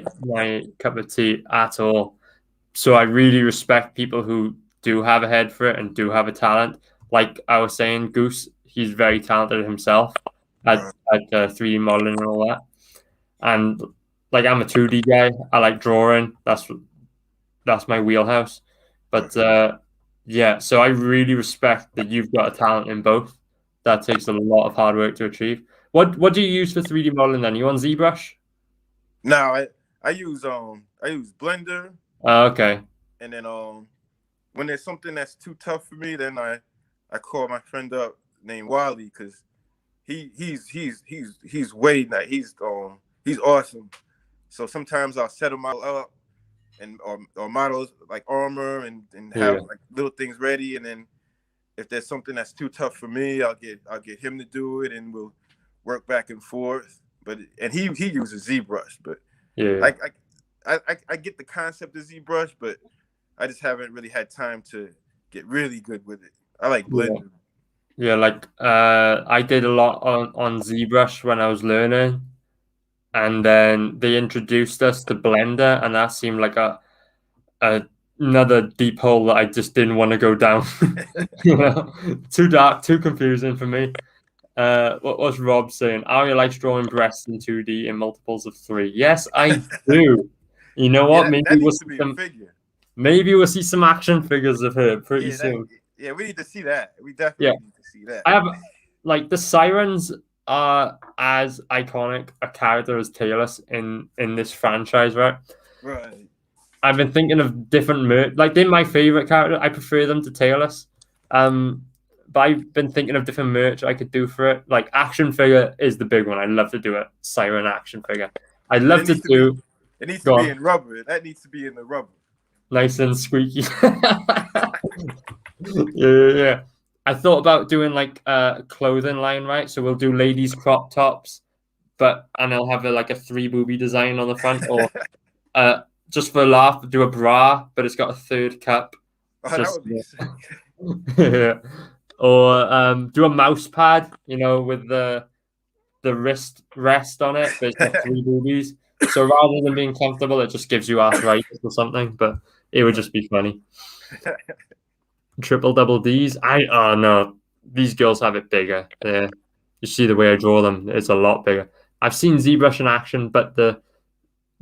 cup of tea at all. So I really respect people who do have a head for it and do have a talent. Like I was saying, Goose, he's very talented himself at 3D modeling and all that. And like I'm a 2D guy. I like drawing. That's my wheelhouse. But yeah, so I really respect that you've got a talent in both. That takes a lot of hard work to achieve. What do you use for 3D modeling then? You on ZBrush? No, I use Blender. Okay. And then when there's something that's too tough for me, then I call my friend up named Wally, because he's way nice. He's awesome. So sometimes I'll set him up and or models like armor and have like little things ready, and then if there's something that's too tough for me, I'll get him to do it, and we'll work back and forth. But he uses ZBrush, but I get the concept of ZBrush, but I just haven't really had time to get really good with it. I like Blender. Yeah, like I did a lot on ZBrush when I was learning, and then they introduced us to Blender, and that seemed like another deep hole that I just didn't want to go down. Too dark, too confusing for me. What was Rob saying? Aria likes drawing breasts in 2D in multiples of 3. Yes, I do. You know what? Maybe we'll see some action figures of her pretty soon. Yeah, we need to see that. We definitely need to see that. I have like the sirens are as iconic a character as Tail-less in this franchise, right? Right. I've been thinking of different like they're my favorite character. I prefer them to Tail-less. but I've been thinking of different merch I could do for it. Like action figure is the big one. I'd love to do it. Siren action figure. I'd And love to do. it needs to Go be on. in rubber. That needs to be in the rubber. Nice and squeaky. Yeah. I thought about doing like a clothing line, right? So we'll do ladies crop tops, and I'll have like a 3 booby design on the front, or just for a laugh, do a bra, but it's got a 3rd cup. Oh, that would be sick. Yeah. Or do a mouse pad, with the wrist rest on it, but it's got 3 boobies. So rather than being comfortable, it just gives you arthritis or something. But it would just be funny. Triple double D's. Oh no, these girls have it bigger. Yeah, you see the way I draw them; it's a lot bigger. I've seen ZBrush in action, but the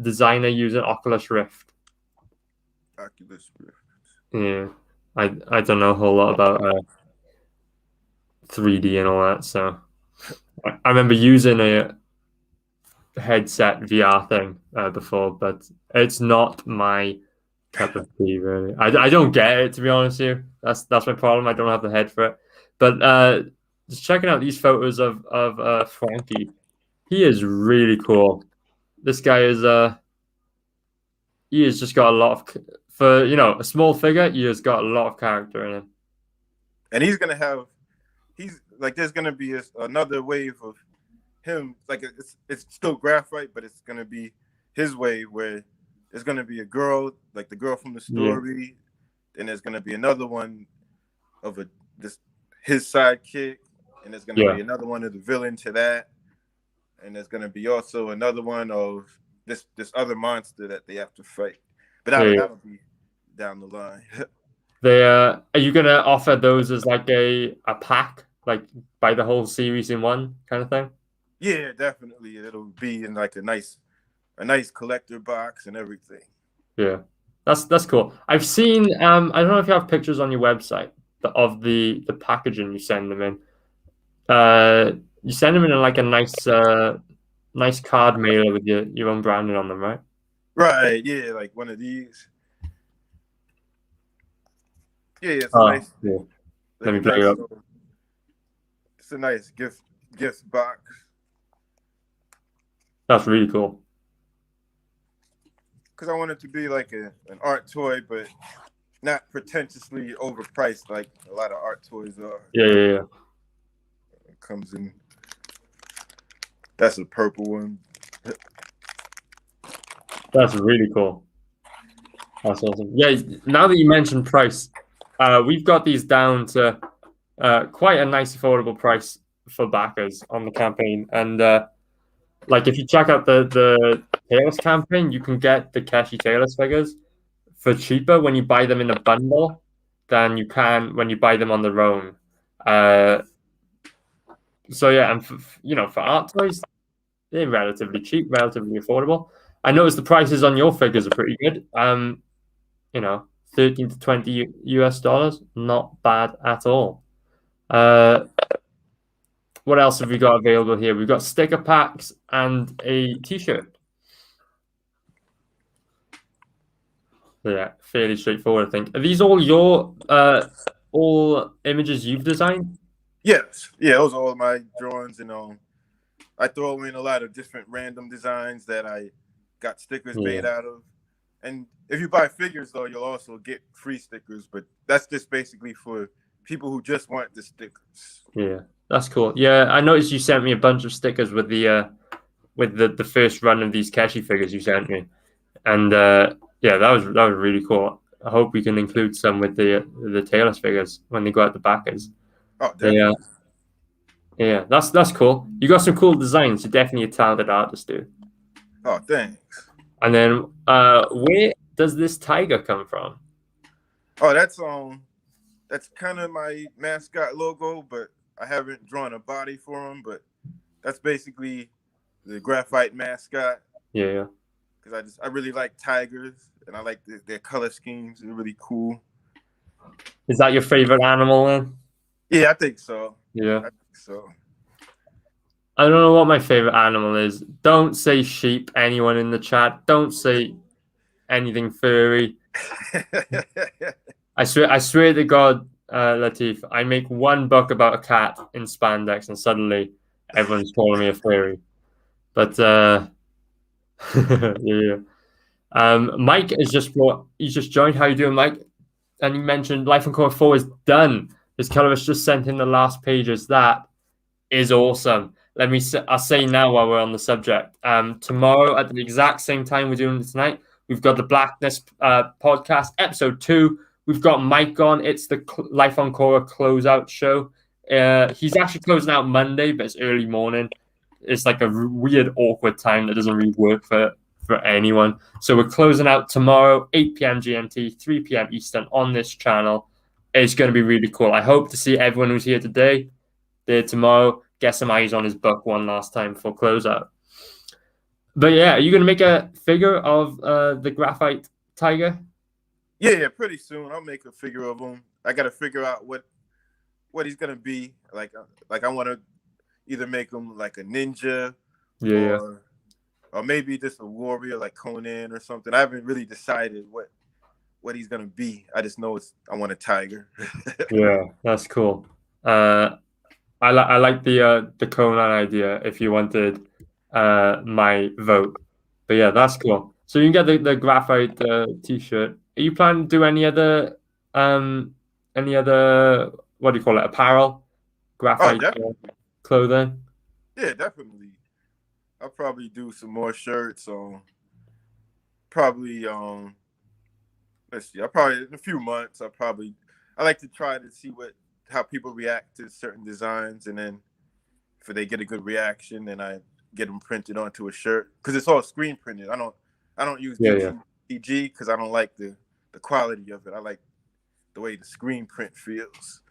designer using Oculus Rift. Oculus Rift. Yeah, I don't know a whole lot about 3D and all that. So I remember using a headset VR thing before, but it's not my cup of tea, really. I don't get it, to be honest with you. That's my problem. I don't have the head for it. But just checking out these photos of Frankie, he is really cool. This guy is he has just got a lot of for a small figure. He has got a lot of character in him. And there's gonna be another wave of him. Like it's still Graphite, but it's gonna be his wave where there's gonna be a girl, like the girl from the story. Then there's gonna be another one of his sidekick, and there's gonna be another one of the villain to that, and there's gonna be also another one of this other monster that they have to fight. But that'll be down the line. Are you gonna offer those as like a pack, like buy the whole series in one kind of thing? Yeah, definitely. It'll be in like a nice collector box and everything. Yeah, that's cool. I've seen. I don't know if you have pictures on your website of the packaging you send them in. You send them in like a nice card mailer with your own branding on them, right? Right. Yeah, like one of these. Yeah, it's nice. Yeah. Like Let me play it up. It's a nice gift box. That's really cool. Because I want it to be like an art toy, but not pretentiously overpriced like a lot of art toys are. Yeah. It comes in. That's a purple one. That's really cool. That's awesome. Yeah, now that you mentioned price, we've got these down to quite a nice affordable price for backers on the campaign. And like if you check out the Tail-less campaign, you can get the Keshi Tail-less figures for cheaper when you buy them in a bundle than you can when you buy them on their own. So yeah, and for art toys, they're relatively cheap, relatively affordable. I noticed the prices on your figures are pretty good. 13 to 20 US dollars, not bad at all. What else have we got available here? We've got sticker packs and a t-shirt. So yeah, fairly straightforward, I think. Are these all your all images you've designed? Yes. Yeah, those are all my drawings, and I throw in a lot of different random designs that I got stickers made out of. And if you buy figures, though, you'll also get free stickers, but that's just basically for people who just want the stickers. Yeah, that's cool. Yeah, I noticed you sent me a bunch of stickers with the first run of these Keshi figures you sent me, and yeah, that was really cool. I hope we can include some with the Tail-less figures when they go out the backers. Oh, definitely. Yeah, that's cool. You got some cool designs. You're definitely a talented artist, dude. Oh, thanks. And then, where does this tiger come from? Oh, that's kind of my mascot logo, but I haven't drawn a body for him. But that's basically the Graphite mascot. Yeah. Because I really like tigers, and I like their color schemes. They're really cool. Is that your favorite animal then? Yeah, I think so. Yeah. I think so. I don't know what my favorite animal is. Don't say sheep, anyone in the chat. Don't say anything furry. I swear to God, Lateef, I make one book about a cat in spandex, and suddenly everyone's calling me a fairy. But yeah. Mike is he's just joined. How you doing, Mike? And he mentioned Life on Core 4 is done. His colorist just sent in the last pages. That is awesome. I'll say now while we're on the subject. Tomorrow at the exact same time we're doing it tonight, we've got the Blackness podcast, episode 2. We've got Mike on. It's the Life on Core closeout show. He's actually closing out Monday, but it's early morning. It's like a weird, awkward time that doesn't really work for anyone. So we're closing out tomorrow, 8 p.m. GMT, 3 p.m. Eastern on this channel. It's going to be really cool. I hope to see everyone who's here today, there tomorrow, get some eyes on his book one last time for closeout. But yeah, are you going to make a figure of the Grafight tiger? Yeah, pretty soon I'll make a figure of him. I got to figure out what he's going to be. Like I want to either make him like a ninja or maybe just a warrior like Conan or something. I haven't really decided what he's going to be. I just know I want a tiger. Yeah, that's cool. I like the Conan idea if you wanted my vote. But yeah, that's cool. So you can get the Graphite t-shirt. Are you planning to do any other what do you call it, apparel? Graphite clothing? Yeah, definitely. I'll probably do some more shirts. Probably let's see. In a few months. I like to try to see how people react to certain designs, and then if they get a good reaction, then I get them printed onto a shirt because it's all screen printed. I don't use DTG because I don't like the quality of it. I like the way the screen print feels.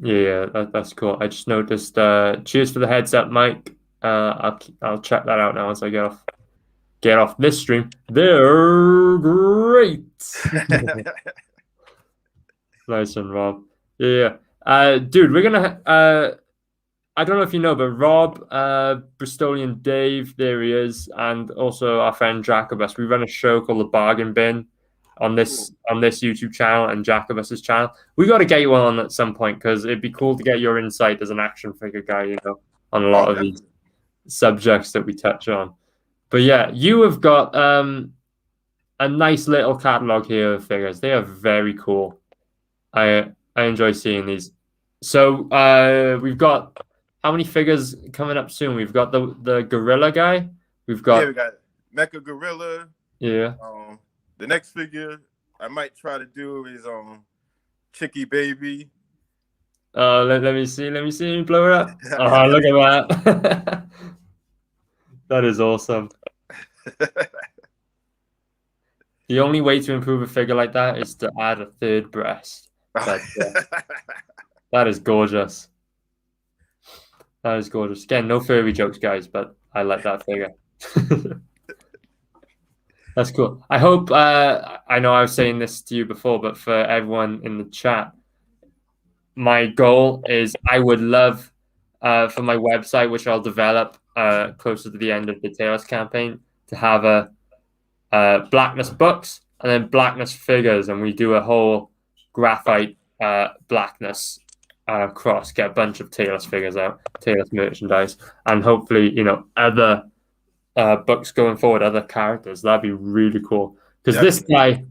Yeah, that's cool. I just noticed. Cheers for the heads up, Mike. I'll check that out now once I get off this stream. They're great. Nice one, Rob. Yeah. Dude, we're gonna. I don't know if you know, but Rob, Bristolian Dave, there he is, and also our friend Jacobus. We run a show called The Bargain Bin on this YouTube channel and Jacobus's channel. We got to get you on at some point because it'd be cool to get your insight as an action figure guy, on a lot of these subjects that we touch on. But yeah, you have got a nice little catalog here of figures. They are very cool. I enjoy seeing these. So we've got how many figures coming up soon? We've got the gorilla guy. We got Mecha Gorilla. Yeah. The next figure I might try to do is Chicky Baby. Let me see. Let me blow it up. Oh, look at that. That is awesome. The only way to improve a figure like that is to add a third breast. But, that is gorgeous. That is gorgeous. Again, no furry jokes, guys, but I like that figure. That's cool. I hope, I know I was saying this to you before, but for everyone in the chat, my goal is I would love for my website, which I'll develop closer to the end of the Tail-less campaign, to have a Blackness books and then Blackness figures, and we do a whole Graphite Blackness cross, get a bunch of Tail-less figures out, Tail-less merchandise, and hopefully, other books going forward, other characters. That'd be really cool because this guy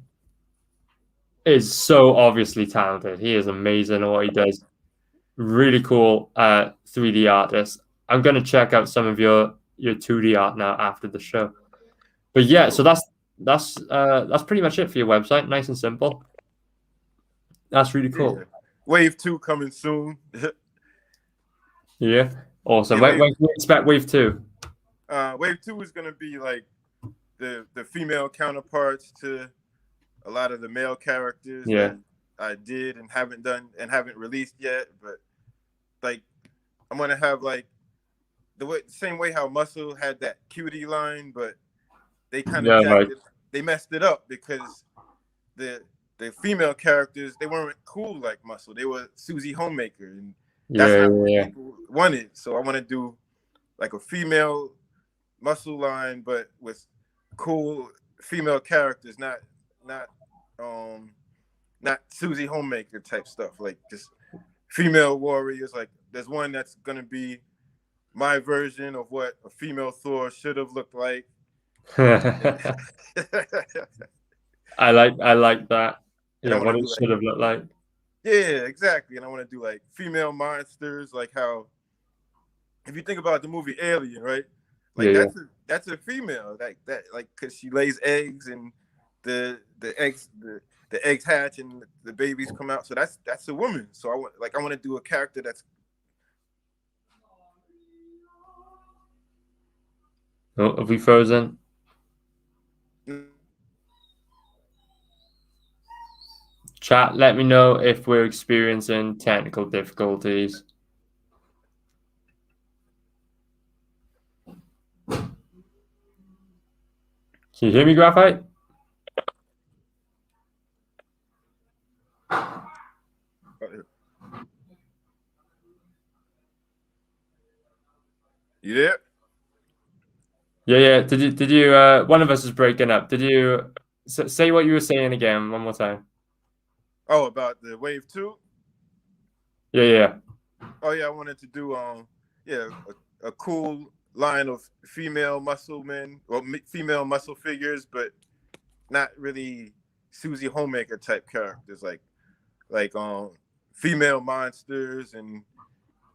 is so obviously talented. He is amazing at what he does. Really cool 3D artist. I'm gonna check out some of your 2D art now after the show. But yeah, so that's pretty much it for your website. Nice and simple. That's really cool. Yeah. Wave 2 coming soon. Yeah, awesome. When can we expect Wave 2? Wave 2 is gonna be like the female counterparts to a lot of the male characters that I did and haven't released yet. But like, I'm gonna have like the same way how Muscle had that cutie line, but they kind of they messed it up because the female characters, they weren't cool like Muscle. They were Susie Homemaker, and that's not what people wanted. So I want to do like a female Muscle line, but with cool female characters, not not Susie Homemaker type stuff. Like just female warriors. Like there's one that's gonna be my version of what a female Thor should have looked like. I like that. And I Yeah, want what to it do like, should have looked like. yeah, exactly. And I want to do like female monsters, like how if you think about the movie Alien, right? Like Yeah, that's a female, like because she lays eggs and the eggs hatch and the babies come out. So that's a woman. So I want to do a character that's Oh, have we frozen? Chat, let me know if we're experiencing technical difficulties. Can you hear me, Graphite? You there? Yeah. Did you? One of us is breaking up. Did you say what you were saying again one more time? Oh, about the wave 2? Yeah. Oh yeah, I wanted to do a cool line of female muscle men or female muscle figures, but not really Susie Homemaker type characters, like female monsters and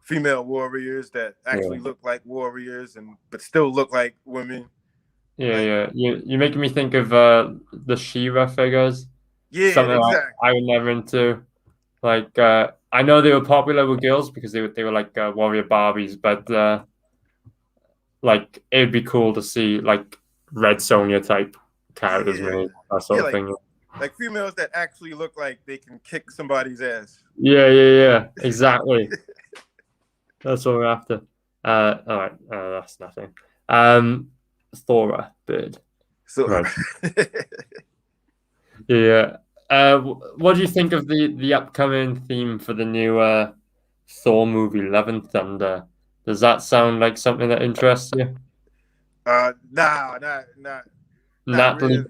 female warriors that actually look like warriors but still look like women. Yeah. You're making me think of the She-Ra figures. Yeah, Something exactly. I was never into. Like I know they were popular with girls because they were like warrior Barbies, but like it'd be cool to see like Red Sonja type characters made, that sort of thing. Like females that actually look like they can kick somebody's ass. Yeah. Exactly. That's what we're after. All right, that's nothing. Thora bird. So right. Yeah. What do you think of the upcoming theme for the new Thor movie, Love and Thunder? Does that sound like something that interests you? Nah, not really.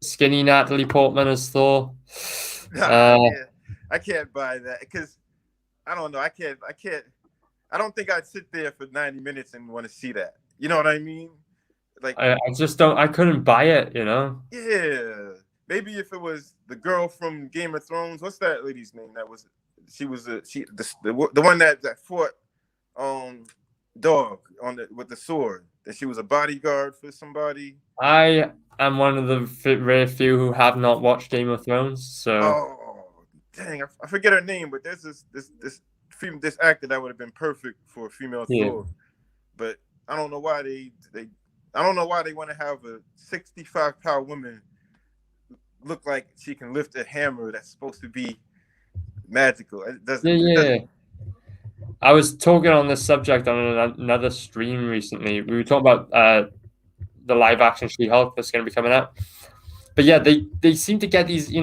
Skinny Natalie Portman as Thor. I can't buy that because I don't know. I don't think I'd sit there for 90 minutes and want to see that. You know what I mean? Like I just don't. I couldn't buy it. You know? Yeah, maybe if it was the girl from Game of Thrones. What's that lady's name? She was the one that fought dog with the sword. That she was a bodyguard for somebody. I am one of the rare few who have not watched Game of Thrones. So dang, I forget her name, but there's this actor that would have been perfect for a female Thor. But I don't know why I don't know why they want to have a 65-pound woman look like she can lift a hammer that's supposed to be magical. It doesn't. I was talking on this subject on another stream recently. We were talking about the live action She-Hulk that's going to be coming out. But yeah, they seem to get these,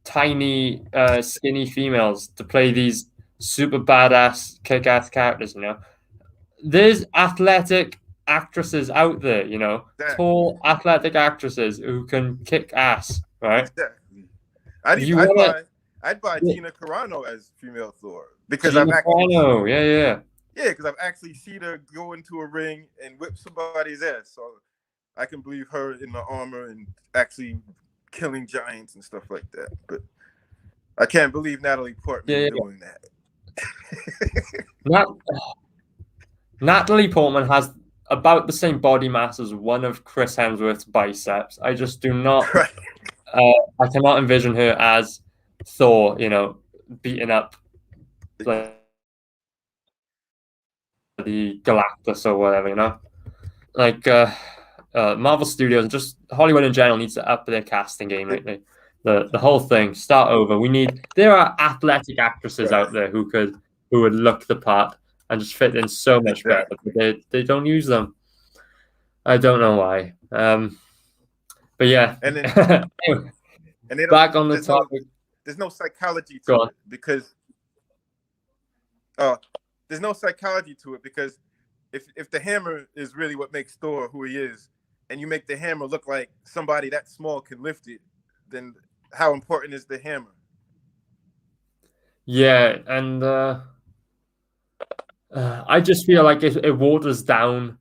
tiny, skinny females to play these super badass, kick-ass characters, There's athletic actresses out there, Exactly. Tall, athletic actresses who can kick ass, right? Exactly. I'd buy Tina Carano as female Thor because because I've actually seen her go into a ring and whip somebody's ass, so I can believe her in the armor and actually killing giants and stuff like that. But I can't believe Natalie Portman doing that. Natalie Portman has about the same body mass as one of Chris Hemsworth's biceps. I just do not. I cannot envision her as Thor, beating up the Galactus or whatever, Like Marvel Studios and just Hollywood in general needs to up their casting game lately. The whole thing, start over. There are athletic actresses out there who would look the part and just fit in so much better, but they don't use them. I don't know why. But yeah. And then back on the topic. There's no psychology to it because there's no psychology to it because if the hammer is really what makes Thor who he is, and you make the hammer look like somebody that small can lift it, then how important is the hammer? Yeah, and I just feel like it waters down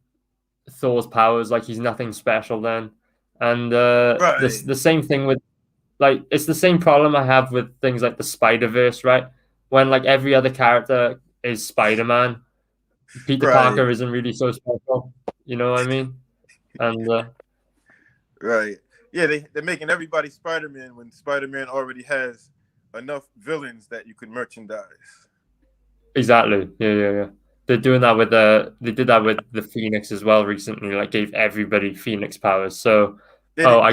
Thor's powers, like he's nothing special then. And Right, the same thing with like it's the same problem I have with things like the Spider-Verse, right? When like every other character is Spider-Man, Peter right, Parker isn't really so special. You know what I mean? And right. Yeah, they're making everybody Spider-Man when Spider-Man already has enough villains that you could merchandise. exactly, yeah. They're doing that with they did that with the Phoenix as well recently. Like gave everybody Phoenix powers. So, oh,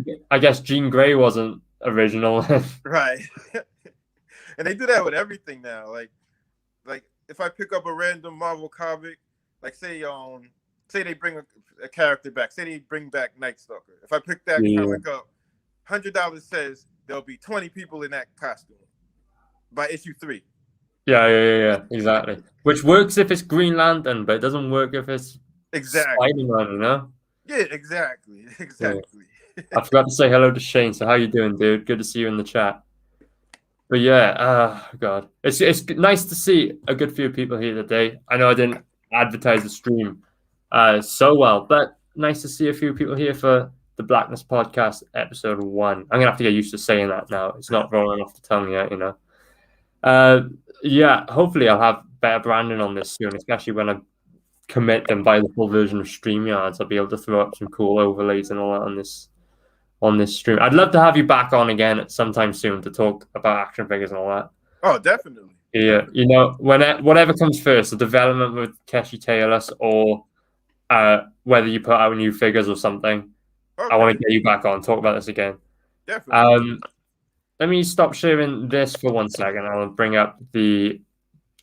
Yeah, I guess Jean Grey wasn't original. right. And they do that with everything now. Like if I pick up a random Marvel comic, like say they bring a character back, say they bring back Night Stalker. If I pick that Yeah. comic up, $100 says there'll be 20 people in that costume by issue 3. Yeah, exactly. Which works if it's Green Lantern, but it doesn't work if it's Exactly. Spider-Man, you know? Yeah, exactly. Exactly. Yeah. I forgot to say hello to Shane. So how you doing, dude? Good to see you in the chat. But yeah, God, it's nice to see a good few people here today. I know I didn't advertise the stream so well, but nice to see a few people here for the Blackness podcast episode 1. I'm gonna have to get used to saying that now. It's not rolling off the tongue yet, you know. Yeah, hopefully I'll have better branding on this soon, especially when I commit and buy the full version of StreamYards. I'll be able to throw up some cool overlays and all that on this stream. I'd love to have you back on again at sometime soon to talk about action figures and all that. Oh, definitely. Yeah, you know, whatever comes first, the development with Keshi Tail-less or whether you put out new figures or something. Okay. I want to get you back on, talk about this again. Definitely. Let me stop sharing this for 1 second. I'll bring up the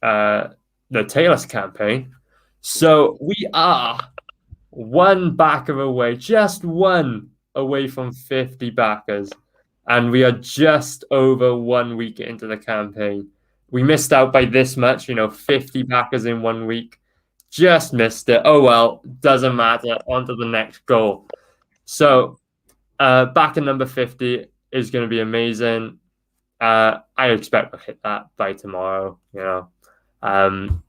Tail-less campaign. So we are one backer away, just one away from 50 backers, and we are just over 1 week into the campaign. We missed out by this much, 50 backers in 1 week. Just missed it. Oh well, doesn't matter. On to the next goal. So backer number 50 is going to be amazing. I expect we'll hit that by tomorrow, but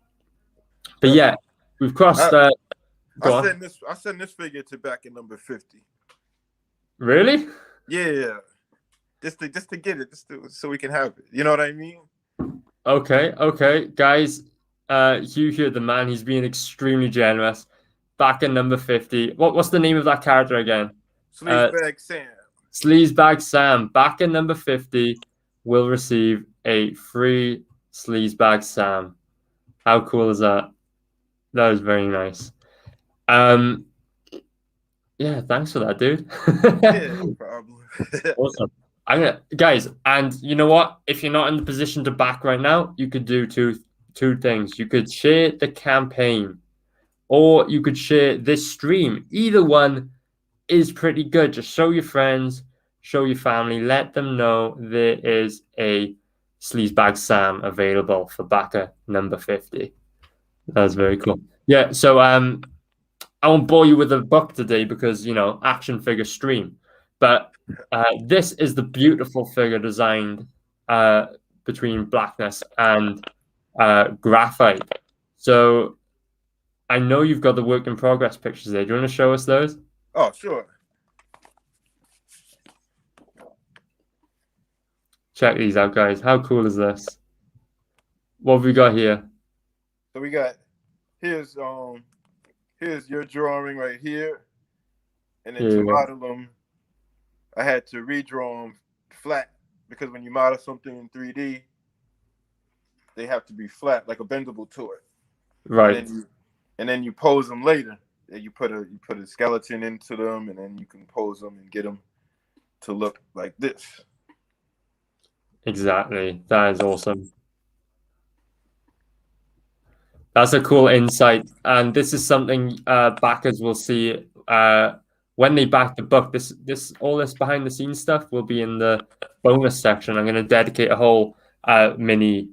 yeah, we've crossed I'll send this figure to backer number 50. Really? Yeah. Just to get it, so we can have it. You know what I mean? Okay, guys. Hugh here, the man. He's being extremely generous. Backer number 50. What's the name of that character again? Sleazebag Sam. Sleazebag Sam. Backer number 50 will receive a free Sleazebag Sam. How cool is that? That was very nice. Yeah, thanks for that, dude. Yeah, no problem. Awesome. Guys, and you know what? If you're not in the position to back right now, you could do two things. You could share the campaign, or you could share this stream. Either one is pretty good. Just show your friends, show your family, let them know there is a Sleazebag Sam available for backer number 50. That's very cool. Yeah, so I won't bore you with a book today because, action figure stream. But this is the beautiful figure designed between Blackness and Grafight. So I know you've got the work in progress pictures there. Do you want to show us those? Oh, sure. Check these out, guys. How cool is this? What have we got here? So we got here's your drawing right here, and then to model them, I had to redraw them flat because when you model something in 3D, they have to be flat, like a bendable toy. Right. And then you pose them later. You put a skeleton into them, and then you can pose them and get them to look like this. Exactly. That is awesome. That's a cool insight, and this is something backers will see when they back the book. All this behind the scenes stuff will be in the bonus section. I'm going to dedicate a whole mini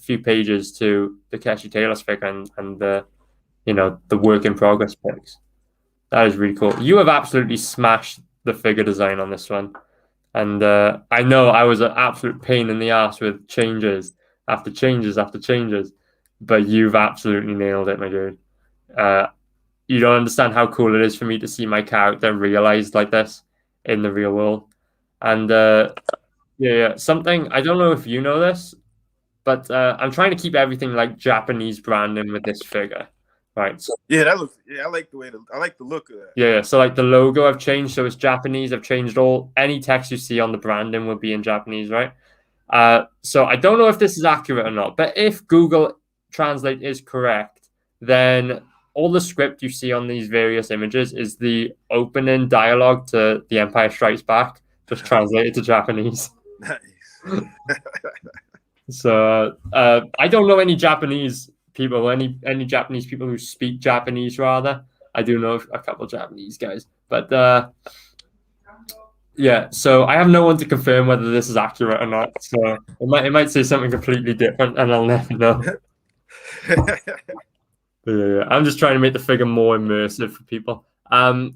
few pages to the Keshi Tail-less figure and the work in progress pics. That is really cool. You have absolutely smashed the figure design on this one. And I know I was an absolute pain in the ass with changes after changes after changes, but you've absolutely nailed it, my dude. You don't understand how cool it is for me to see my character realized like this in the real world. And yeah, something I don't know if you know this, but I'm trying to keep everything like Japanese branding with this figure, right? So, Yeah, that looks. Yeah, I like the look of that. yeah, so like the logo I've changed, so it's Japanese. I've changed any text you see on the branding will be in Japanese, right? So I don't know if this is accurate or not, but if Google Translate is correct, then all the script you see on these various images is the opening dialogue to The Empire Strikes Back, just translated to Japanese. Nice. So I don't know any Japanese people, any Japanese people who speak Japanese. Rather, I do know a couple of Japanese guys, but yeah. So I have no one to confirm whether this is accurate or not. So it might say something completely different, and I'll never know. Yeah, I'm just trying to make the figure more immersive for people.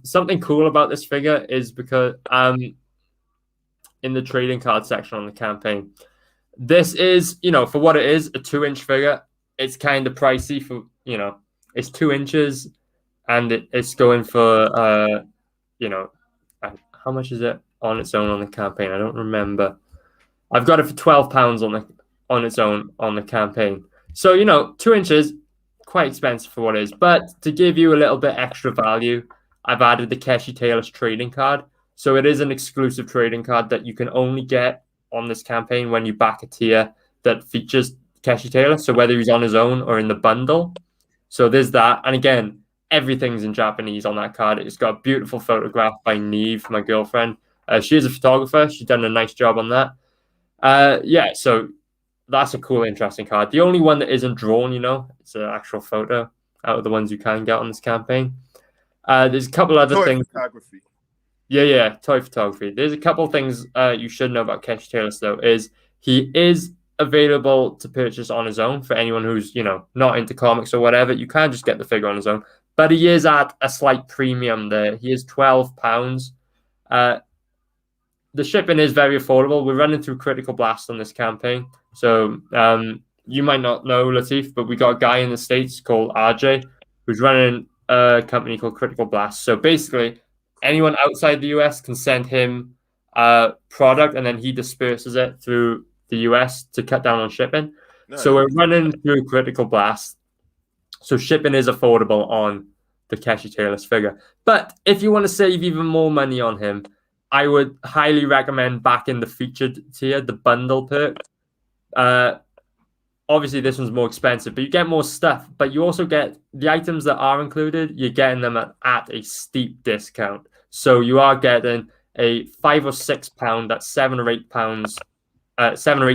Something cool about this figure is because in the trading card section on the campaign, this is, for what it is, a 2-inch figure. It's kind of pricey for, it's 2 inches, and it's going for, how much is it on its own on the campaign? I don't remember. I've got it for £12 on its own on the campaign. So 2 inches, quite expensive for what it is. But to give you a little bit extra value, I've added the Keshi Tail-less trading card. So it is an exclusive trading card that you can only get on this campaign when you back a tier that features Keshi Tail-less. So whether he's on his own or in the bundle. So there's that. And again, everything's in Japanese on that card. It's got a beautiful photograph by Neve, my girlfriend. She is a photographer. She's done a nice job on that. Yeah, so that's a cool, interesting card. The only one that isn't drawn, it's an actual photo out of the ones you can get on this campaign. There's a couple other things. Photography. Yeah, toy photography. There's a couple things you should know about Keshi Tail-less, though, is he is available to purchase on his own for anyone who's, not into comics or whatever. You can just get the figure on his own. But he is at a slight premium there. He is £12. The shipping is very affordable. We're running through Critical Blast on this campaign. So you might not know, Lateef, but we got a guy in the States called RJ who's running a company called Critical Blast. So basically, anyone outside the US can send him a product, and then he disperses it through the US to cut down on shipping. Nice. So we're running through Critical Blast. So shipping is affordable on the Keshi Tail-less figure. But if you want to save even more money on him, I would highly recommend backing the featured tier, the bundle perk. Obviously, this one's more expensive, but you get more stuff. But you also get the items that are included. You're getting them at a steep discount. So you are getting a £5 or £6. That's £7 or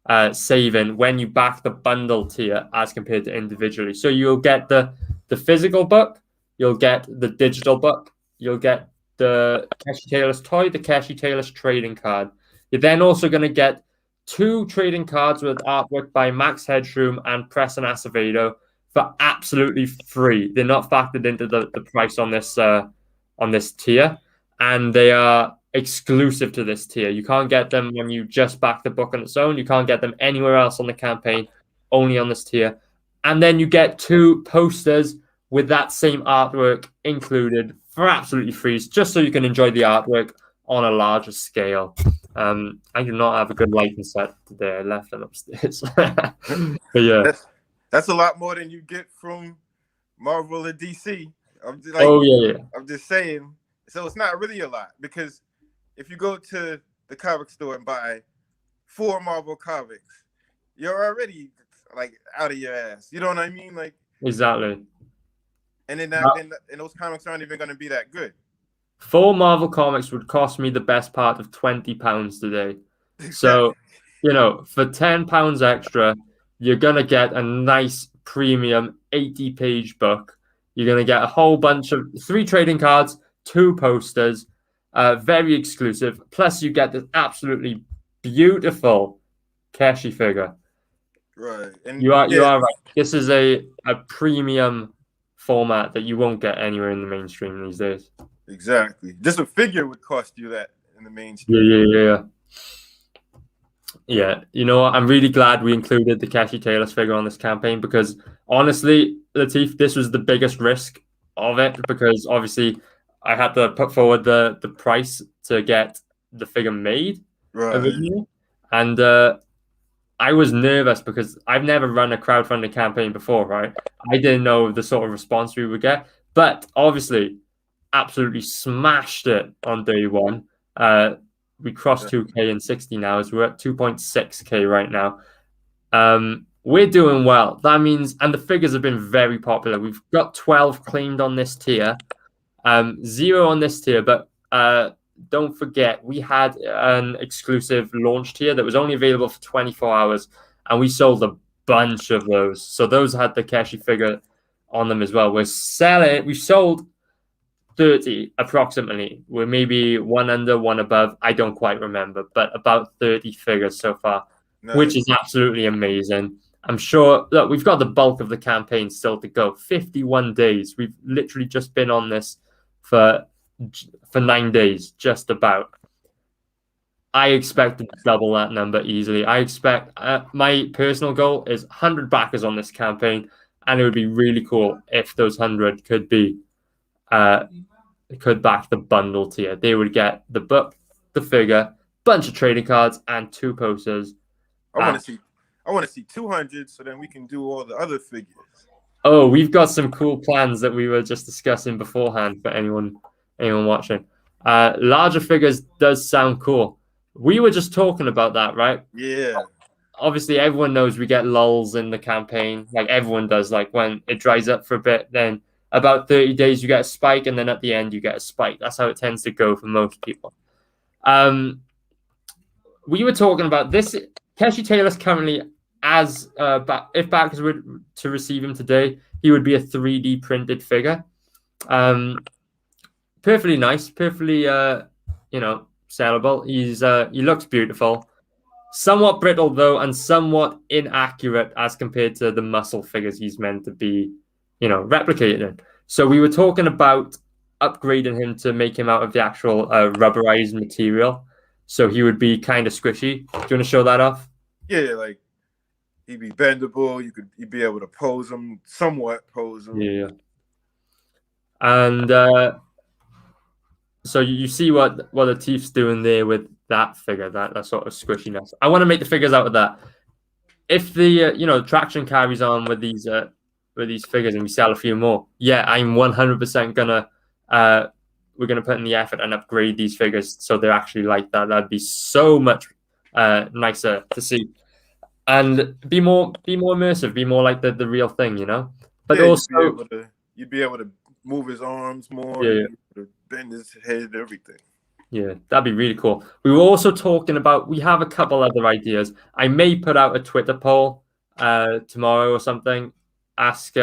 $8 saving when you back the bundle tier as compared to individually. So you'll get the physical book, you'll get the digital book, you'll get the Keshi Tail-less toy, the Keshi Tail-less trading card. You're then also going to get 2 trading cards with artwork by Max Headroom and Preston Acevedo for absolutely free. They're not factored into the price on this tier, and they are exclusive to this tier. You can't get them when you just back the book on its own. You can't get them anywhere else on the campaign, only on this tier. And then you get 2 posters with that same artwork included for absolutely free, just so you can enjoy the artwork on a larger scale. I do not have a good lighting set today. I left them upstairs. But yeah, that's a lot more than you get from Marvel or DC. I'm just saying. So it's not really a lot, because if you go to the comic store and buy 4 Marvel comics, you're already like out of your ass. You know what I mean? Like, exactly. And then and those comics aren't even going to be that good. 4 Marvel comics would cost me the best part of £20 today. So, for £10 extra, you're going to get a nice premium 80-page book. You're going to get a whole bunch of 3 trading cards, 2 posters, very exclusive. Plus, you get this absolutely beautiful Keshi figure. Right. And you are right. This is a premium format that you won't get anywhere in the mainstream these days. Exactly. Just a figure would cost you that in the main Yeah, stream. yeah. Yeah, you know what? I'm really glad we included the Keshi Tail-less figure on this campaign because honestly, Lateef, this was the biggest risk of it because obviously I had to put forward the price to get the figure made Right. originally, and I was nervous because I've never run a crowdfunding campaign before, right? I didn't know the sort of response we would get, but obviously, absolutely smashed it on day one. We crossed 2K in 60 hours. We're at 2.6K right now. We're doing well. That means, and the figures have been very popular. We've got 12 claimed on this tier, 0 on this tier, but don't forget, we had an exclusive launch tier that was only available for 24 hours, and we sold a bunch of those. So those had the Keshi figure on them as well. We've sold 30 approximately. We're maybe one under, one above. I don't quite remember, but about 30 figures so far, which is absolutely amazing. I'm sure, look, we've got the bulk of the campaign still to go. 51 days. We've literally just been on this for 9 days, just about. I expect to double that number easily. I expect my personal goal is 100 backers on this campaign, and it would be really cool if those 100 could be could back the bundle tier. They would get the book, the figure, bunch of trading cards, and 2 posters. I want to see 200 so then we can do all the other figures. Oh, we've got some cool plans that we were just discussing beforehand for anyone watching. Larger figures does sound cool. We were just talking about that, right? Yeah. Obviously, everyone knows we get lulls in the campaign. Like everyone does. Like when it dries up for a bit, then about 30 days you get a spike, and then at the end you get a spike. That's how it tends to go for most people. We were talking about this. Keshi Tail-less currently, as if backers were to receive him today, he would be a 3D printed figure. Perfectly nice, perfectly sellable. He looks beautiful. Somewhat brittle though, and somewhat inaccurate as compared to the muscle figures he's meant to be, replicated in. So we were talking about upgrading him to make him out of the actual rubberized material. So he would be kind of squishy. Do you want to show that off? Yeah, like he'd be bendable. You'd be able to pose him, somewhat pose him. Yeah. And so you see what Lateef's doing there with that figure, that sort of squishiness. I want to make the figures out of that. If the traction carries on with these figures and we sell a few more, yeah, I'm 100% gonna we're gonna put in the effort and upgrade these figures so they're actually like that. That'd be so much nicer to see, and be more immersive, be more like the real thing, But yeah, also, you'd be able to move his arms more, bend his head, everything. Yeah, that'd be really cool. We were also talking about, we have a couple other ideas. I may put out a Twitter poll tomorrow or something. Ask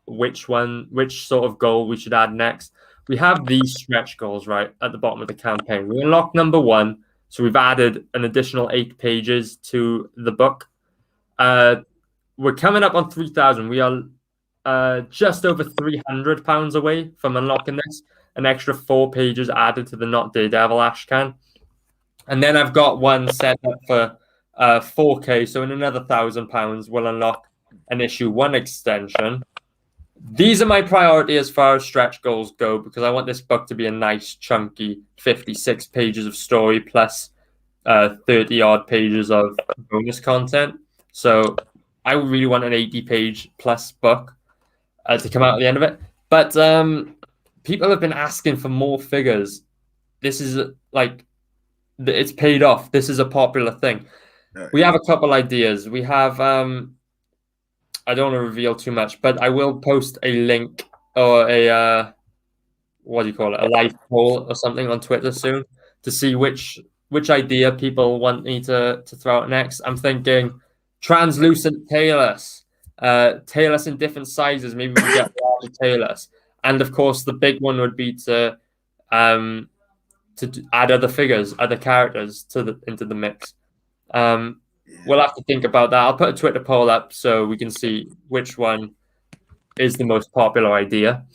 which sort of goal we should add next. We have these stretch goals right at the bottom of the campaign. We unlocked number 1, so we've added an additional 8 pages to the book. We're coming up on 3,000. We are just over £300 away from unlocking this. An extra 4 pages added to the Not Daredevil Ashcan. And then I've got one set up for 4K. So in another £1,000, we'll unlock an issue 1 extension. These are my priority as far as stretch goals go, because I want this book to be a nice, chunky 56 pages of story plus 30-odd pages of bonus content. So I really want an 80-page plus book to come out at the end of it. But people have been asking for more figures. This is it's paid off. This is a popular thing. We have a couple ideas. We have, I don't want to reveal too much, but I will post a link or a, what do you call it? A live poll or something on Twitter soon to see which idea people want me to throw out next. I'm thinking translucent tailless, tailless in different sizes. Maybe we get larger tailless. And of course, the big one would be to add other figures, other characters into the mix. We'll have to think about that. I'll put a Twitter poll up so we can see which one is the most popular idea.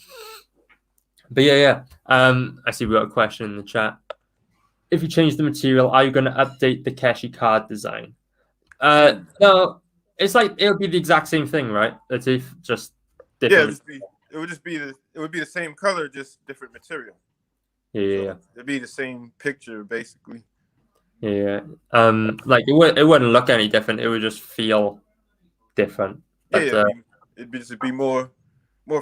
But yeah. I see we got a question in the chat. if you change the material, are you going to update the Keshi card design? No, it's like it'll be the exact same thing, right? Lateef, just Yeah, different. it would be the same color, just different material. Yeah. So it'd be the same picture basically. Yeah. Like it wouldn't look any different. It would just feel different. But, Yeah, it'd just be more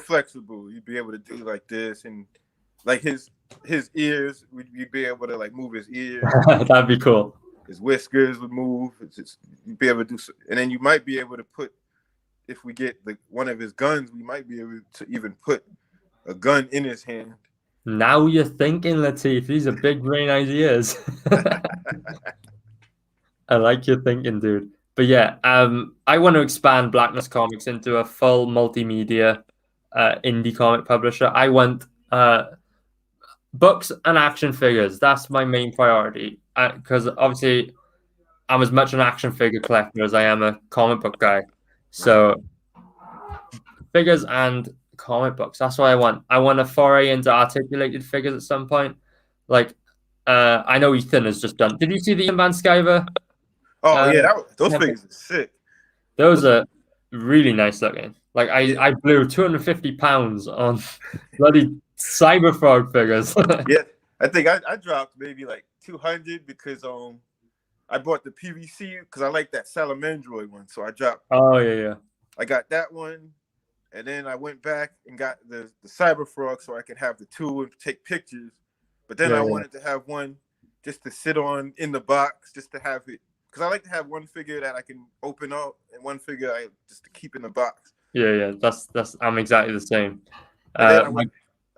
flexible. You'd be able to do like this, and like his ears, you'd be able to like move his ears. That'd be cool. His whiskers would move. It's just, you'd be able to do, and then you might be able to put, if we get one of his guns, we might be able to even put a gun in his hand. Now you're thinking, Lateef. These are big brain ideas. I like your thinking, dude. But yeah, I want to expand Blackness Comics into a full multimedia indie comic publisher. I want books and action figures. That's my main priority. Because obviously, I'm as much an action figure collector as I am a comic book guy. So figures and comic books. That's what I want. I want a foray into articulated figures at some point. Like, I know Ethan has just done. Did you see the Van Skyver? Oh yeah, those figures are sick. Those are really nice looking. Like I blew 250 pounds on bloody Cyberfrog figures. Yeah, I think I dropped maybe like 200 because I bought the PVC because I like that Salamandroid one. So I dropped. Oh yeah. I got that one, and then I went back and got the Cyberfrog so I could have the two and take pictures. But then I wanted to have one just to sit on in the box, just to have it. Because I like to have one figure that I can open up and one figure just to keep in the box. Yeah. That's I'm exactly the same. I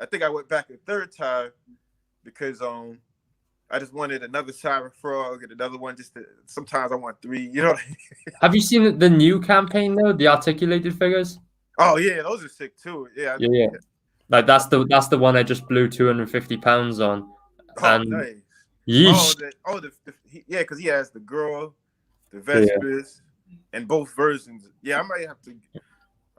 think I went back a third time because I just wanted another Cyberfrog and another one. Sometimes I want three. You know what I mean? Have you seen the new campaign though? The articulated figures? Oh yeah, those are sick too. Yeah. Like that's the one I just blew 250 pounds on. Oh, nice. Yeesh. Yeah, because he has the girl, the Vespers, and both versions. Yeah, I might have to.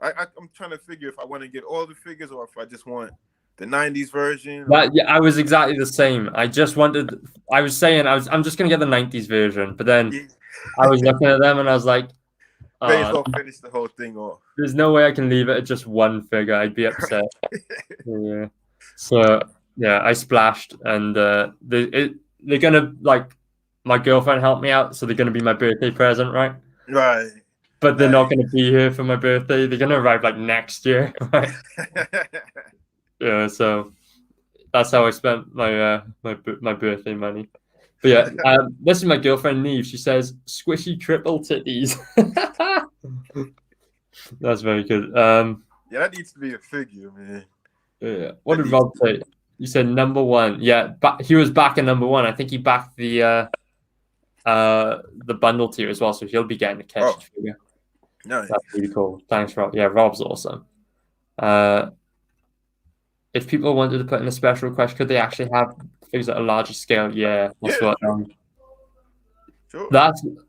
I'm trying to figure if I want to get all the figures or if I just want the 90s version. I was exactly the same. I'm just gonna get the 90s version, but then I was looking at them and I was like, finish the whole thing off. There's no way I can leave it at just one figure. I'd be upset. Yeah. So yeah, I splashed, and they're gonna, like, my girlfriend helped me out, so they're gonna be my birthday present, right? Right. But they're not gonna be here for my birthday. They're gonna arrive like next year, right? Yeah. So that's how I spent my my birthday money. But yeah, this is my girlfriend Neve. She says squishy triple titties. That's very good. Yeah, that needs to be a figure, man. Yeah. What did Rob say? You said number one. Yeah, he was back at number one. I think he backed the bundle tier as well, so he'll be getting a Keshi figure. Nice. That's really cool. Thanks, Rob. Yeah, Rob's awesome. If people wanted to put in a special request, could they actually have figures at a larger scale? Yeah, that's what. Sure.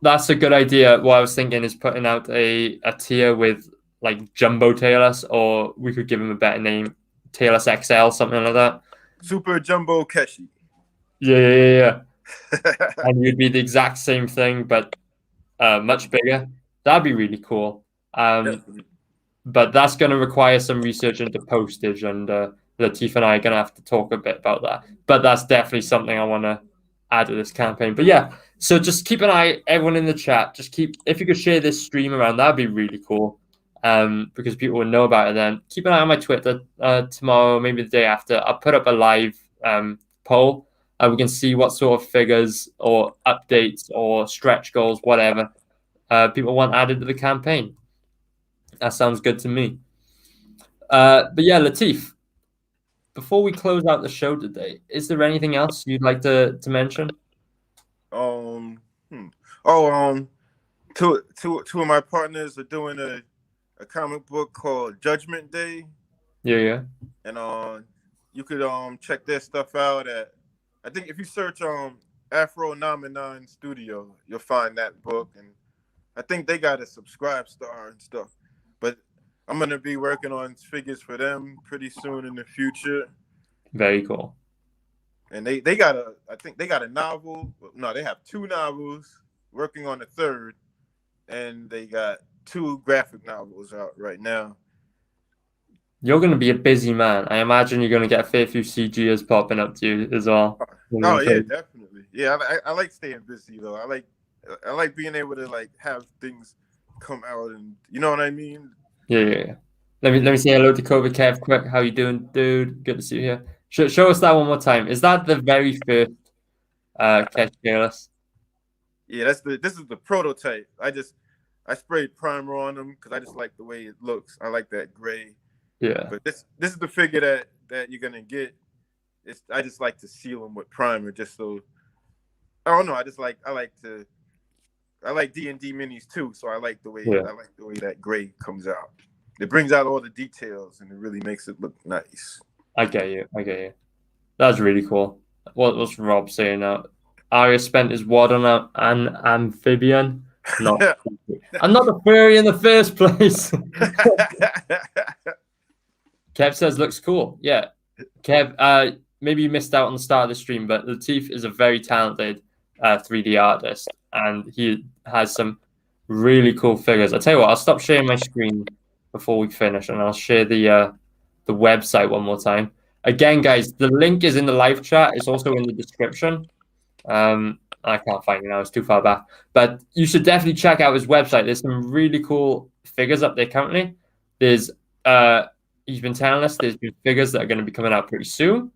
That's a good idea. What I was thinking is putting out a tier with like Jumbo Tail-less, or we could give him a better name, Tail-less XL, something like that. Super Jumbo Keshi. Yeah. And you'd be the exact same thing, but much bigger. That'd be really cool. But that's going to require some research into postage, and Lateef and I are going to have to talk a bit about that. But that's definitely something I want to add to this campaign. But yeah, so just keep an eye, everyone in the chat. If you could share this stream around, that'd be really cool. Because people would know about it then. Keep an eye on my Twitter tomorrow, maybe the day after. I'll put up a live poll. We can see what sort of figures or updates or stretch goals, whatever, people want added to the campaign. That sounds good to me. But yeah, Lateef, before we close out the show today, is there anything else you'd like to mention? Two of my partners are doing a comic book called Judgment Day. Yeah. And you could check their stuff out at, I think if you search Afro Nominon Studio, you'll find that book, and I think they got a subscribe star and stuff. But I'm gonna be working on figures for them pretty soon in the future. Very cool. and they got I think they got a novel. No, they have 2 novels, working on the 3rd, and they got 2 graphic novels out right now. You're going to be a busy man. I imagine you're going to get a fair few CGs popping up to you as well. Oh yeah, definitely. Yeah, I like staying busy though. I like being able to like have things come out, and you know what I mean. Yeah. Let me say hello to COVID Kev quick. How you doing, dude? Good to see you here. Show us that one more time. Is that the very first Keshi Tail-less? Yeah, this is the prototype. I sprayed primer on them because I just like the way it looks. I like that gray. Yeah. But this is the figure that you're gonna get. I just like to seal them with primer just so. I don't know. I like D&D minis too, so I like the way that gray comes out. It brings out all the details and it really makes it look nice. I get you. That's really cool. What's Rob saying now? Aria spent his wad on an amphibian. I'm not a furry in the first place. Kev says looks cool. Yeah. Kev, maybe you missed out on the start of the stream, but Lateef is a very talented 3D artist, and he has some really cool figures. I'll tell you what, I'll stop sharing my screen before we finish, and I'll share the website one more time. Again, guys, the link is in the live chat. It's also in the description. I can't find it now. It's too far back. But you should definitely check out his website. There's some really cool figures up there currently. There's he's been telling us there's been figures that are going to be coming out pretty soon.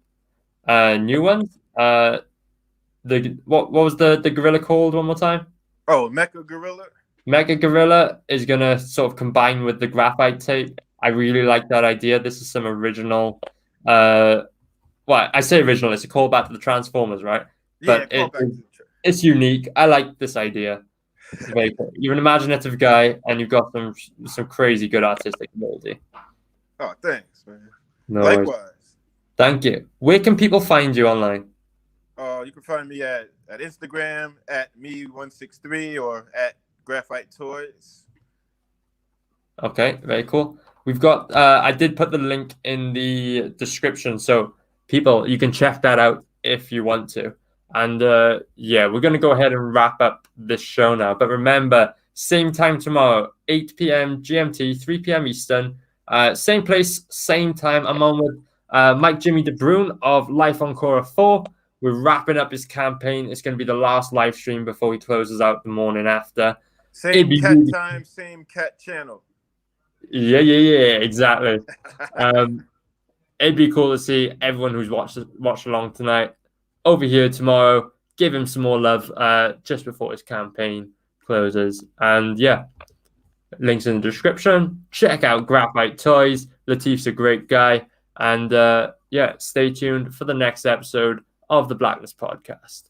New ones. What was the gorilla called one more time? Oh, Mecha Gorilla. Mecha Gorilla is going to sort of combine with the graphite tape. I really like that idea. This is some original. Well, I say original. It's a callback to the Transformers, right? Yeah, but it's unique. I like this idea. It's very cool. You're an imaginative guy, and you've got some crazy good artistic ability. Oh, thanks, man. No Likewise. worries. Thank you. Where can people find you online? You can find me at Instagram at me163 or at Grafight Toys. Okay, very cool. We've got. I did put the link in the description, so people, you can check that out if you want to. And yeah, we're going to go ahead and wrap up this show now. But remember, same time tomorrow, 8 p.m. GMT, 3 p.m. Eastern. Same place, same time. I'm on with Mike Jimmy DeBrune of Life on Cora 4. We're wrapping up his campaign. It's going to be the last live stream before he closes out the morning after. Same cat time, same cat channel. Yeah, exactly. It'd be cool to see everyone who's watched along tonight over here tomorrow. Give him some more love just before his campaign closes. And yeah, links in the description. Check out Grafight Toys. Lateef's a great guy. And yeah, stay tuned for the next episode of the Blackness podcast.